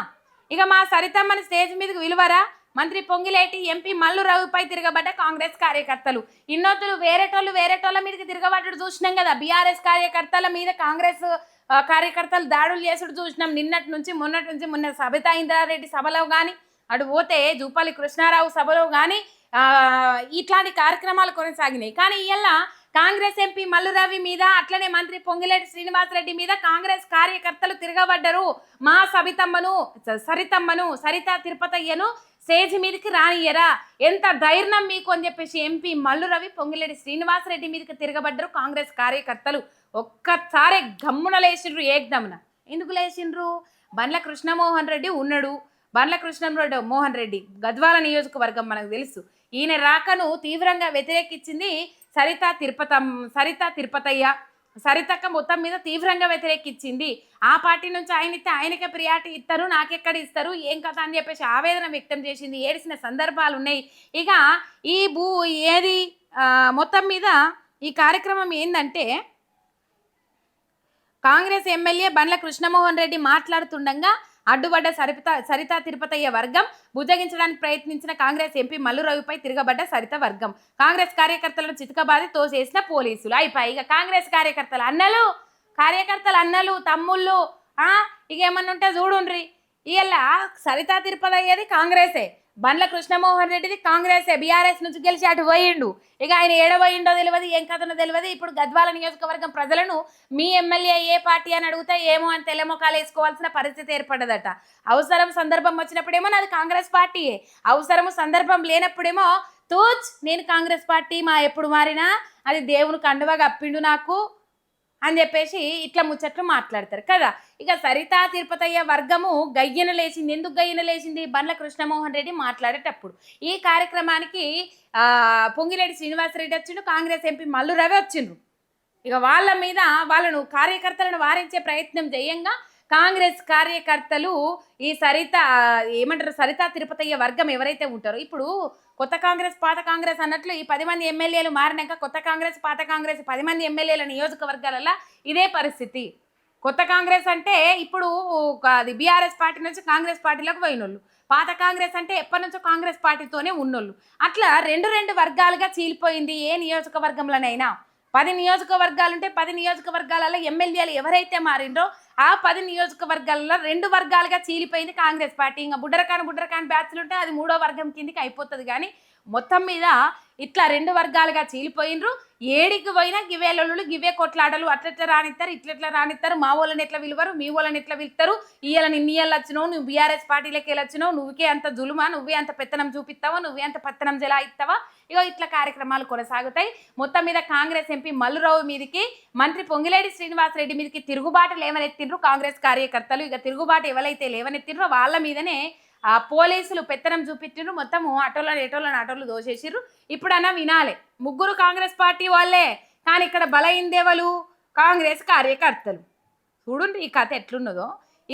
ఇక మా సరితమ్మని స్టేజ్ మీదకి విలువరా, మంత్రి పొంగిలేటి ఎంపీ మల్లు రవిపై తిరగబడ్డ కాంగ్రెస్ కార్యకర్తలు. ఇన్నొత్తులు వేరేటోళ్ళ మీదకి తిరగబడ్డడు చూసినాం కదా, బీఆర్ఎస్ కార్యకర్తల మీద కాంగ్రెస్ కార్యకర్తలు దాడులు చేసుడు చూసినాం. మొన్నటి నుంచి మొన్న సబితా ఇంద్రారెడ్డి సభలో కానీ, అటు పోతే జూపల్లి కృష్ణారావు సభలో కానీ ఇట్లాంటి కార్యక్రమాలు కొనసాగినాయి. కానీ ఇవాళ కాంగ్రెస్ ఎంపీ మల్లు రవి మీద, అట్లనే మంత్రి పొంగిలేటి శ్రీనివాసరెడ్డి మీద కాంగ్రెస్ కార్యకర్తలు తిరగబడ్డరు. మా సరితమ్మను సరితా తిరుపతయ్యను స్టేజ్ మీదకి రానియరా, ఎంత ధైర్యం మీకు అని చెప్పేసి ఎంపీ మల్లు రవి పొంగిలేటి శ్రీనివాసరెడ్డి మీదకి తిరగబడ్డరు కాంగ్రెస్ కార్యకర్తలు. ఒక్కసారి గమ్మున లేచిండ్రు, ఏకదమ్మున. ఎందుకు లేచిండ్రు, బండ్ల కృష్ణమోహన్ రెడ్డి ఉన్నాడు. బండ్ల కృష్ణమోహన్ రెడ్డి గద్వాల నియోజకవర్గం మనకు తెలుసు. ఈయన రాకను తీవ్రంగా వ్యతిరేకించింది సరితా తిరుపతయ్య. సరితక్క మొత్తం మీద తీవ్రంగా వ్యతిరేకించింది. ఆ పార్టీ నుంచి ఆయనకే ప్రియారిటీ ఇస్తారు, నాకెక్కడ ఇస్తారు, ఏం కథ అని చెప్పేసి ఆవేదన వ్యక్తం చేసింది, ఏడిసిన సందర్భాలు ఉన్నాయి. ఇక ఏది మొత్తం మీద ఈ కార్యక్రమం ఏంటంటే, కాంగ్రెస్ ఎమ్మెల్యే బండ్ల కృష్ణమోహన్ రెడ్డి మాట్లాడుతుండగా అడ్డుపడ్డ సరితా తిరుపతయ్య వర్గం, బుజ్జగించడానికి ప్రయత్నించిన కాంగ్రెస్ ఎంపీ మల్లు రవిపై తిరగబడ్డ సరిత వర్గం, కాంగ్రెస్ కార్యకర్తలను చితకబాది తోసేసిన పోలీసులు. అయిపోయి ఇక కాంగ్రెస్ కార్యకర్తలు అన్నలు తమ్ముళ్ళు ఇక ఏమన్నా ఉంటే చూడుండ్రి. ఇలా సరితా తిరుపతయ్యది కాంగ్రెసే, బండ్ల కృష్ణమోహన్ రెడ్డిది కాంగ్రెస్ బీఆర్ఎస్ నుంచి గెలిచి అటు పోయిండు. ఇక ఆయన ఏడబోయిండో తెలియదు, ఏం కథనో తెలియదు. ఇప్పుడు గద్వాల నియోజకవర్గం ప్రజలను మీ ఎమ్మెల్యే ఏ పార్టీ అని అడిగితే ఏమో అని తెల్లమొకాలు వేసుకోవాల్సిన పరిస్థితి ఏర్పడ్డదట. అవసరం సందర్భం వచ్చినప్పుడేమో నాది కాంగ్రెస్ పార్టీయే, అవసరము సందర్భం లేనప్పుడేమో తూచ్ నేను కాంగ్రెస్ పార్టీ మా ఎప్పుడు మారినా అది దేవుని కండువా కప్పిండు నాకు అని చెప్పేసి ఇట్లా ముచ్చట్లు మాట్లాడతారు కదా. ఇక సరితా తిరుపతయ్య వర్గము గయ్యన లేచింది. ఎందుకు గయ్యన లేచింది? బండ్ల కృష్ణమోహన్ రెడ్డి మాట్లాడేటప్పుడు. ఈ కార్యక్రమానికి పొంగిరెడ్డి శ్రీనివాసరెడ్డి వచ్చిండు, కాంగ్రెస్ ఎంపీ మల్లు రవి వచ్చిండ్రు. ఇక వాళ్ళ మీద వాళ్ళను కార్యకర్తలను వారించే ప్రయత్నం చేయంగా కాంగ్రెస్ కార్యకర్తలు ఈ సరితా తిరుపతయ్య వర్గం ఎవరైతే ఉంటారో, ఇప్పుడు కొత్త కాంగ్రెస్ పాత కాంగ్రెస్ అన్నట్లు ఈ 10 మంది ఎమ్మెల్యేలు మారినాక కొత్త కాంగ్రెస్ పాత కాంగ్రెస్ 10 మంది ఎమ్మెల్యేల నియోజకవర్గాలలో ఇదే పరిస్థితి. కొత్త కాంగ్రెస్ అంటే ఇప్పుడు అది బీఆర్ఎస్ పార్టీ నుంచి కాంగ్రెస్ పార్టీలోకి పోయినోళ్ళు, పాత కాంగ్రెస్ అంటే ఎప్పటి నుంచో కాంగ్రెస్ పార్టీతోనే ఉన్నోళ్ళు. అట్లా రెండు వర్గాలుగా చీలిపోయింది. ఏ నియోజకవర్గంలోనైనా 10 నియోజకవర్గాలుంటే 10 నియోజకవర్గాలలో ఎమ్మెల్యేలు ఎవరైతే మారిండ్రో ఆ 10 నియోజకవర్గాలలో 2 వర్గాలుగా చీలిపోయింది కాంగ్రెస్ పార్టీ. ఇంకా బుడ్డరకాన్ బ్యాచ్లు ఉంటే అది 3వ వర్గం కిందికి అయిపోతుంది. కానీ మొత్తం మీద ఇట్లా 2 వర్గాలుగా చీలిపోయినరు. ఏడికి పోయినా గివే లొల్లులు, గివే కొట్లాడలు, అట్లెట్లా రానిస్తారు, ఇట్లెట్లా రానిస్తారు, మా వాళ్ళని ఎట్లా విలువరు, మీ వాళ్ళని ఎట్లా పిలుస్తారు, ఇయ్యాలని ఇన్ని ఏళ్ళు వచ్చినావు, నువ్వు బీఆర్ఎస్ పార్టీలోకి వెళ్ళొచ్చినావు, నువ్వుకే అంత జులుమా, నువ్వే అంత పెత్తనం చూపిస్తావా, నువ్వే అంత పత్తనం జలా ఇస్తావా. ఇగో ఇట్లా కార్యక్రమాలు కొనసాగుతాయి. మొత్తం మీద కాంగ్రెస్ ఎంపీ మల్లురావు మీదికి మంత్రి పొంగిలేడి శ్రీనివాసరెడ్డి మీదకి తిరుగుబాటు లేవనెత్తిండ్రు కాంగ్రెస్ కార్యకర్తలు. ఇక తిరుగుబాటు ఎవరైతే లేవనెత్తిండ్రో వాళ్ళ మీదనే పోలీసులు పెత్తనం చూపించిండ్రు. మొత్తము ఆటోలను దోసేసిర్రు. ఇప్పుడన్నా వినాలి, ముగ్గురు కాంగ్రెస్ పార్టీ వాళ్ళే, కానీ ఇక్కడ బలైందేవలు కాంగ్రెస్ కార్యకర్తలు. చూడండి ఈ కథ ఎట్లున్నదో.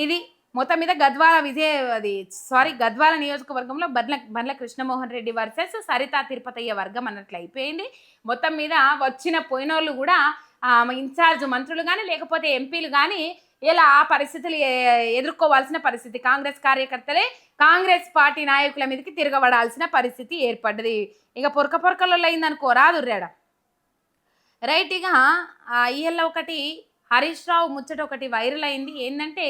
ఇది మొత్తం మీద గద్వాల నియోజకవర్గంలో బండ్ల కృష్ణమోహన్ రెడ్డి వర్సెస్ సరితా తిరుపతయ్య వర్గం అన్నట్లు అయిపోయింది. మొత్తం మీద వచ్చిన పోయినోళ్ళు కూడా ఇన్ఛార్జ్ మంత్రులు కానీ లేకపోతే ఎంపీలు కానీ ఇలా ఆ పరిస్థితులు ఎదుర్కోవాల్సిన పరిస్థితి. కాంగ్రెస్ కార్యకర్తలే కాంగ్రెస్ పార్టీ నాయకుల మీదకి తిరగబడాల్సిన పరిస్థితి ఏర్పడ్డది. ఇక పొరకలో అయిందనుకో రాదుర్రాడ రైట్. ఇక ఇయ్యల్లో ఒకటి హరీష్ రావు ముచ్చట ఒకటి వైరల్ అయింది. ఏంటంటే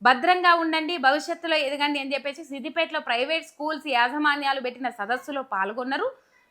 భద్రంగా ఉండండి, భవిష్యత్తులో ఎదగండి అని చెప్పేసి సిద్దిపేటలో ప్రైవేట్ స్కూల్స్ యాజమాన్యాలు పెట్టిన సదస్సులో పాల్గొన్నారు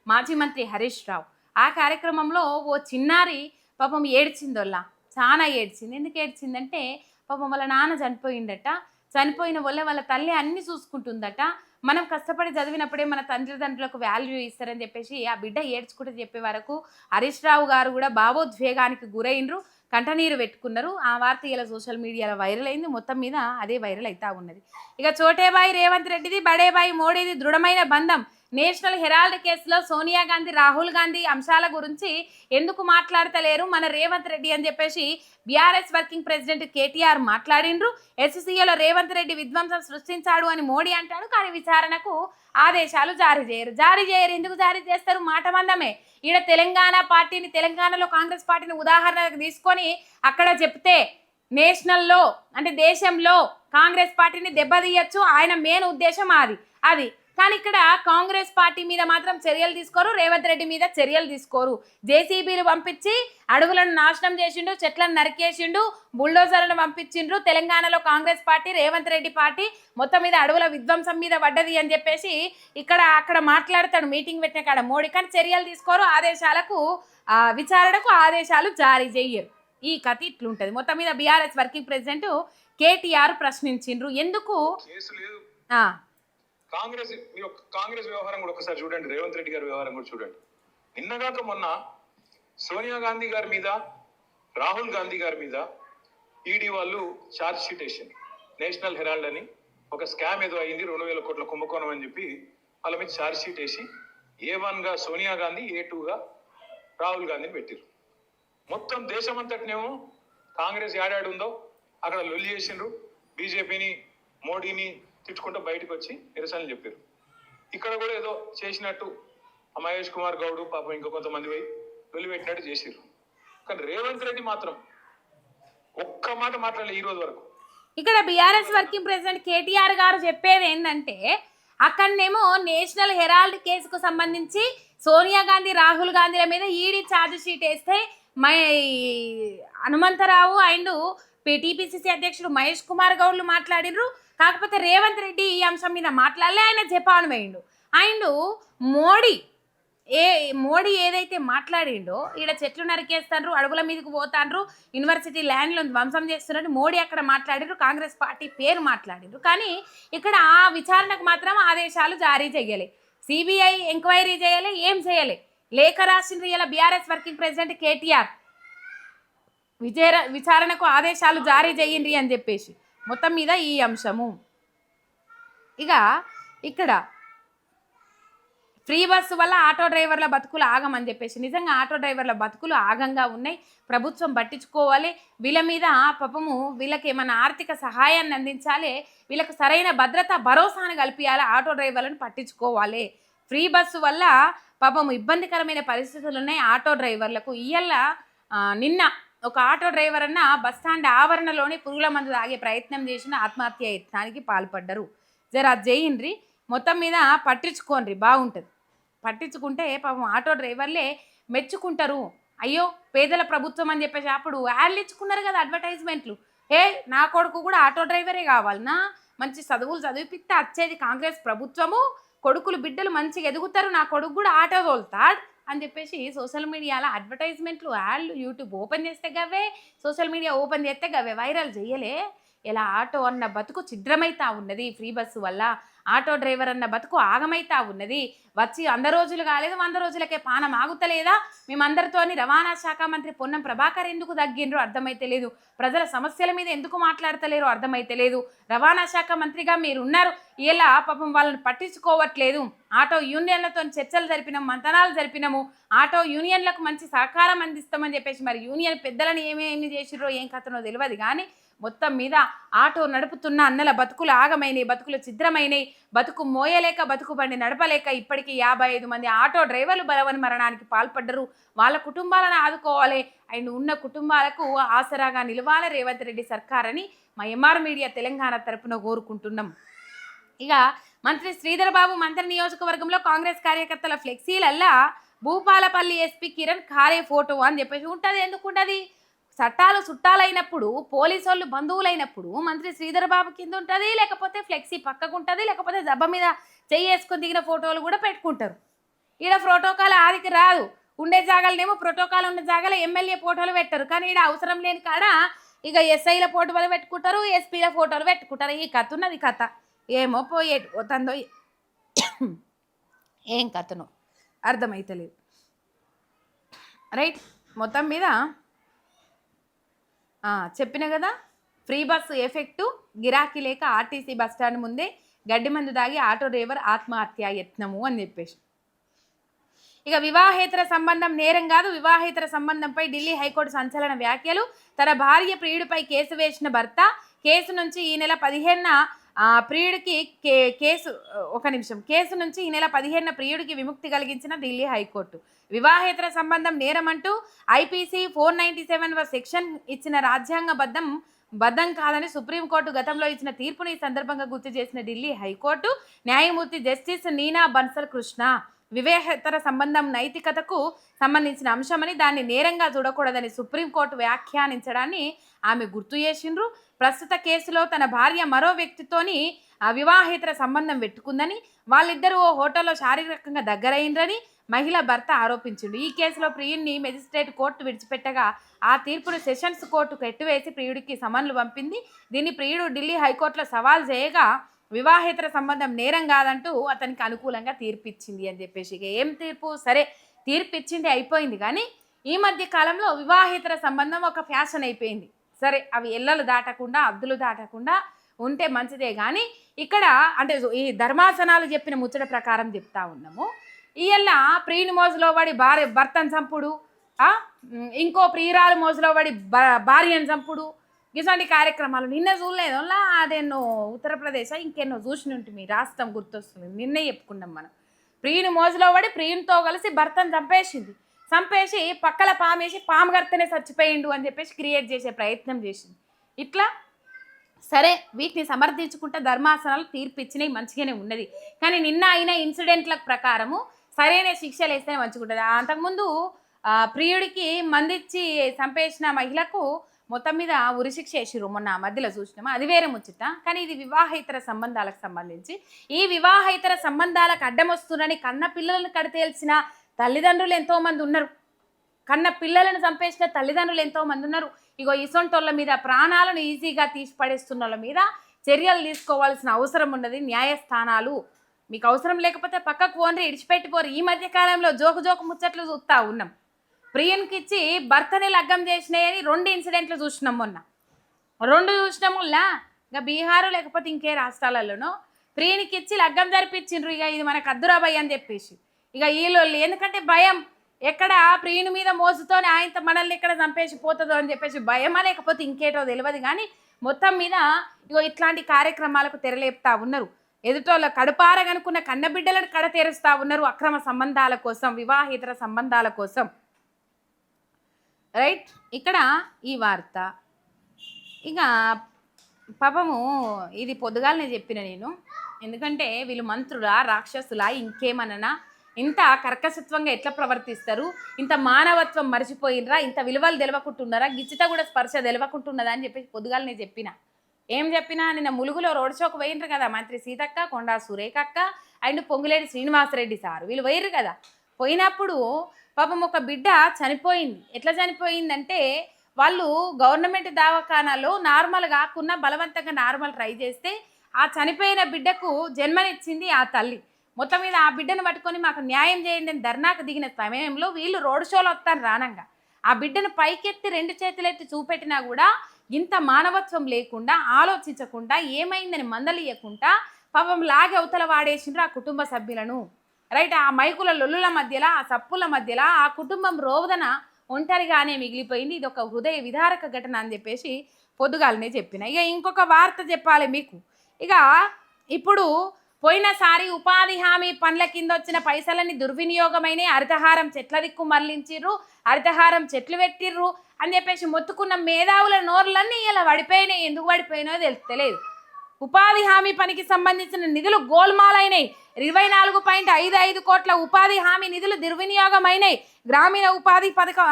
మాజీ మంత్రి హరీష్ రావు. ఆ కార్యక్రమంలో ఓ చిన్నారి పాపం ఏడ్చిందోళ్ళ, చాలా ఏడ్చింది. ఎందుకు ఏడ్చిందంటే పాపం వాళ్ళ నాన్న చనిపోయిందట. చనిపోయిన వాళ్ళ తల్లి అన్ని చూసుకుంటుందట. మనం కష్టపడి చదివినప్పుడే మన తల్లిదండ్రులకు వాల్యూ ఇస్తారని చెప్పేసి ఆ బిడ్డ ఏడ్చుకుంటూ చెప్పే వరకు హరీష్ రావు గారు కూడా భావోద్వేగానికి గురైనరు, కంటనీరు పెట్టుకున్నారు. ఆ వార్త ఇలా సోషల్ మీడియాలో వైరల్ అయింది. మొత్తం మీద అదే వైరల్ అవుతా ఉన్నది. ఇక చోటేబాయి రేవంత్ రెడ్డిది బడేబాయి మోడీది దృఢమైన బంధం. నేషనల్ హెరాల్డ్ కేసులో సోనియా గాంధీ రాహుల్ గాంధీ అంశాల గురించి ఎందుకు మాట్లాడతలేరు మన రేవంత్ రెడ్డి అని చెప్పేసి బీఆర్ఎస్ వర్కింగ్ ప్రెసిడెంట్ కేటీఆర్ మాట్లాడిండ్రు. ఎస్సీఏలో రేవంత్ రెడ్డి విధ్వంసం సృష్టించాడు అని మోడీ అంటాడు, కానీ విచారణకు ఆదేశాలు జారీ చేయరు. ఎందుకు జారీ చేస్తారు? మాట మందమే. ఈడ తెలంగాణలో కాంగ్రెస్ పార్టీని ఉదాహరణకు తీసుకొని అక్కడ చెప్తే నేషనల్లో అంటే దేశంలో కాంగ్రెస్ పార్టీని దెబ్బతీయచ్చు, ఆయన మెయిన్ ఉద్దేశం అది. కానీ ఇక్కడ కాంగ్రెస్ పార్టీ మీద మాత్రం చర్యలు తీసుకోరు, రేవంత్ రెడ్డి మీద చర్యలు తీసుకోరు. జేసీబీలు పంపించి అడవులను నాశనం చేసిండు, చెట్లను నరికేసిండు, బుల్డోజర్లను పంపించిండ్రు. తెలంగాణలో కాంగ్రెస్ పార్టీ రేవంత్ రెడ్డి పార్టీ మొత్తం మీద అడవుల విధ్వంసం మీద పడ్డది అని చెప్పేసి అక్కడ మాట్లాడతాడు మీటింగ్ పెట్టిన కాడ మోడీ. కానీ చర్యలు తీసుకోరు, విచారణకు ఆదేశాలు జారీ చేయరు. ఈ కథ ఇట్లుంటది. మొత్తం మీద బీఆర్ఎస్ వర్కింగ్ ప్రెసిడెంట్ కేటీఆర్ ప్రశ్నించిండ్రు. ఎందుకు కాంగ్రెస్ వ్యవహారం కూడా ఒకసారి చూడండి, రేవంత్ రెడ్డి గారి వ్యవహారం కూడా చూడండి. నిన్నగాక మొన్న సోనియా గాంధీ గారి మీద, రాహుల్ గాంధీ గారి మీద ఈడీ వాళ్ళు ఛార్జ్ షీట్ వేసింది. నేషనల్ హెరాల్డ్ అని ఒక స్కామ్ ఏదో అయింది, 2,000 కోట్ల కుంభకోణం అని చెప్పి వాళ్ళ మీద ఛార్జ్ షీట్ వేసి A1 గా సోనియా గాంధీ, A2 గా రాహుల్ గాంధీని పెట్టిరు. మొత్తం దేశమంతటినేమో కాంగ్రెస్ ఏడాడు ఉందో అక్కడ లొల్లి చేసిండ్రు. బీజేపీని మోడీని తిట్టుకుంటూ బయటకు వచ్చి నిరసనలు చెప్పారు. ఇక్కడ కూడా ఏదో చేసినట్టు మహేష్ కుమార్ గౌడ్ పాపం ఇంకా కొంతమంది పోయి లొల్లి పెట్టినట్టు చేసిర్రు. కానీ రేవంత్ రెడ్డి మాత్రం ఒక్క మాట మాట్లాడలే ఈ రోజు వరకు. ఇక్కడ బీఆర్ఎస్ వర్కింగ్ ప్రెసిడెంట్ కేటీఆర్ గారు చెప్పేది ఏంటంటే అక్కడనేమో నేషనల్ హెరాల్డ్ కేసుకు సంబంధించి సోనియా గాంధీ రాహుల్ గాంధీల మీద ఈడీ ఛార్జ్ షీట్ వేస్తే హనుమంతరావు అండ్ టీపీసీసీ అధ్యక్షుడు మహేష్ కుమార్ గౌడ్లు మాట్లాడిర్రు. కాకపోతే రేవంత్ రెడ్డి ఈ అంశం మీద మాట్లాడలే, ఆయన జపాన్ వేయిండు. ఆయన మోడీ ఏదైతే మాట్లాడిండో, ఈడ చెట్లు నరికేస్తాండ్రు, అడవుల మీదకి పోతాండ్రు, యూనివర్సిటీ ల్యాండ్లో ధ్వంసం చేస్తున్నట్టు మోడీ అక్కడ మాట్లాడిండ్రు, కాంగ్రెస్ పార్టీ పేరు మాట్లాడిండ్రు. కానీ ఇక్కడ ఆ విచారణకు మాత్రం ఆదేశాలు జారీ చేయలే, సిబిఐ ఎంక్వైరీ చేయలే, ఏం చేయలే. లేఖ రాసిండ్రు ఇలా బీఆర్ఎస్ వర్కింగ్ ప్రెసిడెంట్ కేటీఆర్, విచారణకు ఆదేశాలు జారీ చేయండి అని చెప్పేసి. మొత్తం మీద ఈ అంశము. ఇక ఇక్కడ ఫ్రీ బస్సు వల్ల ఆటో డ్రైవర్ల బతుకులు ఆగమని చెప్పేసి, నిజంగా ఆటో డ్రైవర్ల బతుకులు ఆగంగా ఉన్నాయి, ప్రభుత్వం పట్టించుకోవాలి. వీళ్ళ మీద పాపము వీళ్ళకి ఏమైనా ఆర్థిక సహాయాన్ని అందించాలి, వీళ్ళకు సరైన భద్రత భరోసాను కల్పించాలి, ఆటో డ్రైవర్లను పట్టించుకోవాలి. ఫ్రీ బస్సు వల్ల పాపము ఇబ్బందికరమైన పరిస్థితులు ఉన్నాయి ఆటో డ్రైవర్లకు. నిన్న ఒక ఆటో డ్రైవర్ అన్న బస్టాండ్ ఆవరణలోనే పురుగుల మందు తాగే ప్రయత్నం చేసిన ఆత్మహత్య యత్నానికి పాల్పడ్డరు. జర చేయండి, మొత్తం మీద పట్టించుకోండి, బాగుంటుంది. పట్టించుకుంటే పాపం ఆటో డ్రైవర్లే మెచ్చుకుంటారు. అయ్యో పేదల ప్రభుత్వం అని చెప్పేసి అప్పుడు యాడ్లు ఇచ్చుకున్నారు కదా, అడ్వర్టైజ్మెంట్లు. నా కొడుకు కూడా ఆటో డ్రైవరే కావాలన్నా, మంచి చదువులు చదివిపిస్తే వచ్చేది కాంగ్రెస్ ప్రభుత్వము, కొడుకులు బిడ్డలు మంచిగా ఎదుగుతారు, నా కొడుకు కూడా ఆటో తోలుతాడు అని చెప్పేసి సోషల్ మీడియాలో అడ్వర్టైజ్మెంట్లు, యాడ్లు, యూట్యూబ్ ఓపెన్ చేస్తే గవే, సోషల్ మీడియా ఓపెన్ చేస్తే గవే వైరల్ చేయలే. ఇలా ఆటో అన్న బతుకు ఛిద్రమైతా ఉన్నది ఫ్రీ బస్సు వల్ల, ఆటో డ్రైవర్ అన్న బతుకు ఆగమైతా ఉన్నది. వచ్చి 100 రోజులు కాలేదు, 100 రోజులకే పానం ఆగుతలేదా? మేమందరితోని రవాణా శాఖ మంత్రి పొన్నం ప్రభాకర్ ఎందుకు తగ్గిండ్రో అర్థమైతే లేదు, ప్రజల సమస్యల మీద ఎందుకు మాట్లాడతలేరో అర్థమైతే లేదు. రవాణా శాఖ మంత్రిగా మీరు ఉన్నారు, ఇలా పాపం వాళ్ళని పట్టించుకోవట్లేదు. ఆటో యూనియన్లతో చర్చలు జరిపినాము, మంతనాలు జరిపినాము, ఆటో యూనియన్లకు మంచి సహకారం అందిస్తామని చెప్పేసి మరి యూనియన్ పెద్దలను ఏమేమి చేసిర్రో ఏం కథనో తెలియదు. కానీ మొత్తం మీద ఆటో నడుపుతున్న అన్నల బతుకులు ఆగమైనవి, బతుకులు ఛిద్రమైనవి, బతుకు మోయలేక, బతుకు బండి నడపలేక ఇప్పటికీ 55 మంది ఆటో డ్రైవర్లు బలవని మరణానికి పాల్పడ్డరు. వాళ్ళ కుటుంబాలను ఆదుకోవాలి, ఆయన ఉన్న కుటుంబాలకు ఆసరాగా నిలవాలి రేవంత్ రెడ్డి సర్కార్ అని మా ఎంఆర్ మీడియా తెలంగాణ తరపున కోరుకుంటున్నాం. ఇక మంత్రి శ్రీధర్ బాబు మంత్రి నియోజకవర్గంలో కాంగ్రెస్ కార్యకర్తల ఫ్లెక్సీలల్లా భూపాలపల్లి ఎస్పీ కిరణ్ ఖారే ఫోటో అని చెప్పేసి ఉంటుంది. ఎందుకు ఉంటుంది? చట్టాలు చుట్టాలైనప్పుడు, పోలీసు వాళ్ళు బంధువులైనప్పుడు మంత్రి శ్రీధర్ బాబు కింద ఉంటుంది, లేకపోతే ఫ్లెక్సీ పక్కకు ఉంటుంది, లేకపోతే జబ్బ మీద చేసుకొని దిగిన ఫోటోలు కూడా పెట్టుకుంటారు. ఈడ ప్రోటోకాల్ ఆదికి రాదు, ఉండే జాగాలనేమో ప్రోటోకాల్ ఉన్న జాగాలో ఎమ్మెల్యే ఫోటోలు పెట్టరు. కానీ ఈడ అవసరం లేని కాడ ఇక ఎస్ఐల ఫోటోలు పెట్టుకుంటారు, ఎస్పీల ఫోటోలు పెట్టుకుంటారు. ఈ కథ ఉన్నది కథ, ఏమో పోతుందో ఏం కథనో అర్థమైతలేదు. రైట్, మొత్తం మీద చెప్పిన కదా, ఫ్రీ బస్సు ఎఫెక్టు, గిరాకీ లేక ఆర్టీసీ బస్టాండ్ ముందే గడ్డి మందు దాగి ఆటో డ్రైవర్ ఆత్మహత్య యత్నము అని చెప్పేసి. ఇక వివాహేతర సంబంధం నేరం కాదు, వివాహేతర సంబంధంపై ఢిల్లీ హైకోర్టు సంచలన వ్యాఖ్యలు. తన భార్య ప్రియుడిపై కేసు వేసిన భర్త, కేసు నుంచి ఈ నెల 15న ప్రియుడికి కేసు నుంచి ఈ నెల 15న ప్రియుడికి విముక్తి కలిగించిన ఢిల్లీ హైకోర్టు. వివాహేతర సంబంధం నేరమంటూ ఐపీసీ 497వ సెక్షన్ ఇచ్చిన రాజ్యాంగబద్ధం కాదని సుప్రీంకోర్టు గతంలో ఇచ్చిన తీర్పుని ఈ సందర్భంగా గుర్తు చేసిన ఢిల్లీ హైకోర్టు న్యాయమూర్తి జస్టిస్ నీనా బన్సల్ కృష్ణ, వివాహేతర సంబంధం నైతికతకు సంబంధించిన అంశమని, దాన్ని నేరంగా చూడకూడదని సుప్రీంకోర్టు వ్యాఖ్యానించడాన్ని ఆమె గుర్తు చేసిండ్రు. ప్రస్తుత కేసులో తన భార్య మరో వ్యక్తితోని వివాహేతర సంబంధం పెట్టుకుందని, వాళ్ళిద్దరూ ఓ హోటల్లో శారీరకంగా దగ్గరైండ్రని మహిళ భర్త ఆరోపించిండు. ఈ కేసులో ప్రియుడిని మెజిస్ట్రేట్ కోర్టు విడిచిపెట్టగా ఆ తీర్పును సెషన్స్ కోర్టుకు ఎట్టివేసి ప్రియుడికి సమన్లు పంపింది. దీన్ని ప్రియుడు ఢిల్లీ హైకోర్టులో సవాల్ చేయగా వివాహేతర సంబంధం నేరం కాదంటూ అతనికి అనుకూలంగా తీర్పిచ్చింది అని చెప్పేసి. ఇక ఏం తీర్పు, సరే తీర్పిచ్చింది అయిపోయింది, కానీ ఈ మధ్య కాలంలో వివాహేతర సంబంధం ఒక ఫ్యాషన్ అయిపోయింది. సరే అవి ఎల్లలు దాటకుండా, అద్దులు దాటకుండా ఉంటే మంచిదే. కానీ ఇక్కడ అంటే ఈ ధర్మాసనాలు చెప్పిన ముచ్చట ప్రకారం చెప్తా ఉన్నాము. ఇయ్యల్లా ప్రియుని మోజులో పడి భర్తను చంపుడు, ఇంకో ప్రియురాలు మోజులో పడి భార్యను చంపుడు, ఇటువంటి కార్యక్రమాలు నిన్న చూడలేదు. అదేన్నో ఉత్తరప్రదేశ్ ఇంకెన్నో చూసినట్టు మీ రాష్ట్రం గుర్తొస్తుంది. నిన్నే చెప్పుకున్నాం మనం. ప్రియుని మోజులో పడి ప్రియునితో కలిసి భర్తను చంపేసి పక్కల పామేసి పాము గర్తనే చచ్చిపోయిండు అని చెప్పేసి క్రియేట్ చేసే ప్రయత్నం చేసింది. ఇట్లా సరే వీటిని సమర్థించుకుంటే ధర్మాసనాలు తీర్పు ఇచ్చినవి మంచిగానే ఉన్నది. కానీ నిన్న అయిన ఇన్సిడెంట్ల ప్రకారము సరైన శిక్షలు వేస్తేనే మంచిగా ఉంటుంది. అంతకుముందు ప్రియుడికి మందిచ్చి చంపేసిన మహిళకు మొత్తం మీద ఉరిశిక్ష వేసిర్రు మొన్న మధ్యలో చూసినామా, అది వేరే ముచ్చట. కానీ ఇది వివాహేతర సంబంధాలకు సంబంధించి. ఈ వివాహేతర సంబంధాలకు అడ్డం వస్తున్నారని కన్న పిల్లలను కడితేల్చిన తల్లిదండ్రులు ఎంతోమంది ఉన్నారు, కన్న పిల్లలను చంపేసిన తల్లిదండ్రులు ఎంతోమంది ఉన్నారు. ఇగో ఇసొంటోళ్ళ మీద, ప్రాణాలను ఈజీగా తీసి పడేస్తున్న వాళ్ళ మీద చర్యలు తీసుకోవాల్సిన అవసరం ఉన్నది న్యాయస్థానాలు. మీకు అవసరం లేకపోతే పక్కకు పోండి, ఇడిచిపెట్టిపోరు. ఈ మధ్య కాలంలో జోకు ముచ్చట్లు చూస్తూ ఉన్నాం. ప్రియునికి ఇచ్చి భర్తని లగ్గం చేసినాయని 2 ఇన్సిడెంట్లు చూసినాం మొన్న. 2 చూసినాముల్లా ఇంకా బీహారు లేకపోతే ఇంకే రాష్ట్రాలలోనో ప్రియునికి ఇచ్చి లగ్గం జరిపించిండ్రు. ఇక ఇది మనకు అద్దురాబయ్య అని చెప్పేసి ఇక వీళ్ళు, ఎందుకంటే భయం, ఎక్కడ ప్రియుని మీద మోసుతోనే ఆయనతో మనల్ని ఎక్కడ చంపేసి పోతుందో అని చెప్పేసి భయమా లేకపోతే ఇంకేటో తెలియదు. కానీ మొత్తం మీద ఇగో ఇట్లాంటి కార్యక్రమాలకు తెరలేపుతా ఉన్నారు. ఎదుటోళ్ళ కడుపారగనుకున్న కన్నబిడ్డలను కడతేరుస్తూ ఉన్నారు అక్రమ సంబంధాల కోసం, వివాహేతర సంబంధాల కోసం. రైట్, ఇక్కడ ఈ వార్త. ఇక పాపము ఇది పొద్దుగాలనే చెప్పిన నేను, ఎందుకంటే వీళ్ళు మంత్రులా రాక్షసులా ఇంకేమన్నా, ఇంత కర్కశత్వంగా ఎట్లా ప్రవర్తిస్తారు, ఇంత మానవత్వం మర్చిపోయినరా, ఇంత విలువలు తెలవకుంటున్నారా, గిచ్చిత కూడా స్పర్శ తెలవకుంటున్నదా అని చెప్పేసి పొద్దుగాలనే చెప్పిన. ఏం చెప్పినా, నిన్న ములుగులో రోడ్ షోకు పోయినరు కదా మంత్రి సీతక్క, కొండా సురేఖక్క అండ్ పొంగులేటి శ్రీనివాసరెడ్డి సారు, వీళ్ళు పోయిర్రు కదా. పోయినప్పుడు పాపం ఒక బిడ్డ చనిపోయింది. ఎట్లా చనిపోయిందంటే, వాళ్ళు గవర్నమెంట్ దవాఖానాలో నార్మల్ కాకుండా బలవంతంగా నార్మల్ ట్రై చేస్తే ఆ చనిపోయిన బిడ్డకు జన్మనిచ్చింది ఆ తల్లి. మొత్తం మీద ఆ బిడ్డను పట్టుకొని మాకు న్యాయం చేయండి అని ధర్నాకు దిగిన సమయంలో వీళ్ళు రోడ్ షోలో వస్తారు రానంగా. ఆ బిడ్డను పైకెత్తి 2 చేతులెత్తి చూపెట్టినా కూడా ఇంత మానవత్వం లేకుండా, ఆలోచించకుండా, ఏమైందని మందలియకుండా పాపం లాగి అవతల వాడేసిండ్రు ఆ కుటుంబ సభ్యులను. రైట్, ఆ మైకుల లొల్లుల మధ్యలో, ఆ సప్పుల మధ్యలో ఆ కుటుంబం రోదన ఒంటరిగానే మిగిలిపోయింది. ఇది ఒక హృదయ విదారక ఘటన అని చెప్పేసి పొద్దుగాలనే చెప్పిన. ఇక ఇంకొక వార్త చెప్పాలి మీకు. ఇక ఇప్పుడు పోయినసారి ఉపాధి హామీ పనుల కింద వచ్చిన పైసలని దుర్వినియోగమైన హరితహారం చెట్ల దిక్కు మరలించిర్రు, హరితహారం చెట్లు పెట్టిర్రు అని చెప్పేసి మొత్తుకున్న మేధావుల నోర్లన్నీ ఇలా పడిపోయినాయి. ఎందుకు పడిపోయినాయో తెలుస్తలేదు. ఉపాధి హామీ పనికి సంబంధించిన నిధులు గోల్మాలైనాయి. 24.55 కోట్ల ఉపాధి హామీ నిధులు దుర్వినియోగమైనాయి. గ్రామీణ ఉపాధి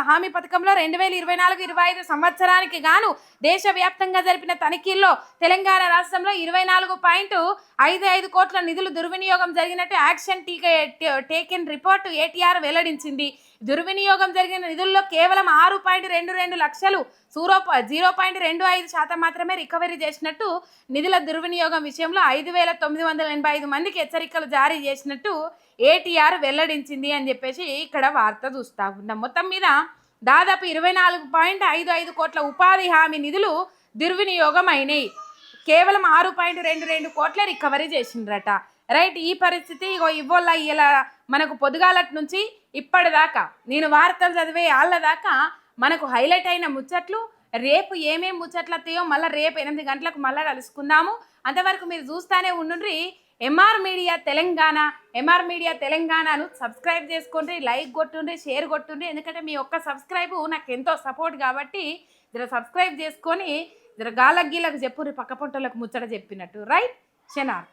హామీ పథకంలో 2024-25 సంవత్సరానికి గాను దేశవ్యాప్తంగా జరిపిన తనిఖీల్లో తెలంగాణ రాష్ట్రంలో 24.55 కోట్ల నిధులు దుర్వినియోగం జరిగినట్టు యాక్షన్ టేకెన్ రిపోర్టు ATR వెల్లడించింది. దుర్వినియోగం జరిగిన నిధుల్లో కేవలం 6.22 లక్షలు 0.25% మాత్రమే రికవరీ చేసినట్టు, నిధుల దుర్వినియోగం విషయంలో 5,985 మందికి హెచ్చరికలు జారీ చేసినట్టు ATR వెల్లడించింది అని చెప్పేసి ఇక్కడ వార్త చూస్తా ఉన్నాం. మొత్తం మీద దాదాపు 24.55 కోట్ల ఉపాధి హామీ నిధులు దుర్వినియోగం అయినాయి. కేవలం 6.22 కోట్ల రికవరీ చేసిండ్రట. రైట్, ఈ పరిస్థితి ఇగో ఇవ్వల్ల ఇలా మనకు పొద్దుగాలటి నుంచి ఇప్పటిదాకా నేను వార్తలు చదివే వాళ్ళ దాకా మనకు హైలైట్ అయిన ముచ్చట్లు. రేపు ఏమేమి ముచ్చట్లు వస్తాయో మళ్ళీ రేపు 8 గంటలకు మళ్ళీ కలుసుకుందాము. అంతవరకు మీరు చూస్తూనే ఉండుండ్రి ఎంఆర్ మీడియా తెలంగాణను సబ్స్క్రైబ్ చేసుకోండి, లైక్ కొట్టుండ్రి, షేర్ కొట్టుండ్రి. ఎందుకంటే మీ ఒక్క సబ్స్క్రైబు నాకు ఎంతో సపోర్ట్ కాబట్టి జర సబ్స్క్రైబ్ చేసుకొని జర గాలగీలకు చెప్పుర్రి, పక్క పొంటలకు ముచ్చట చెప్పినట్టు. రైట్, షనార్.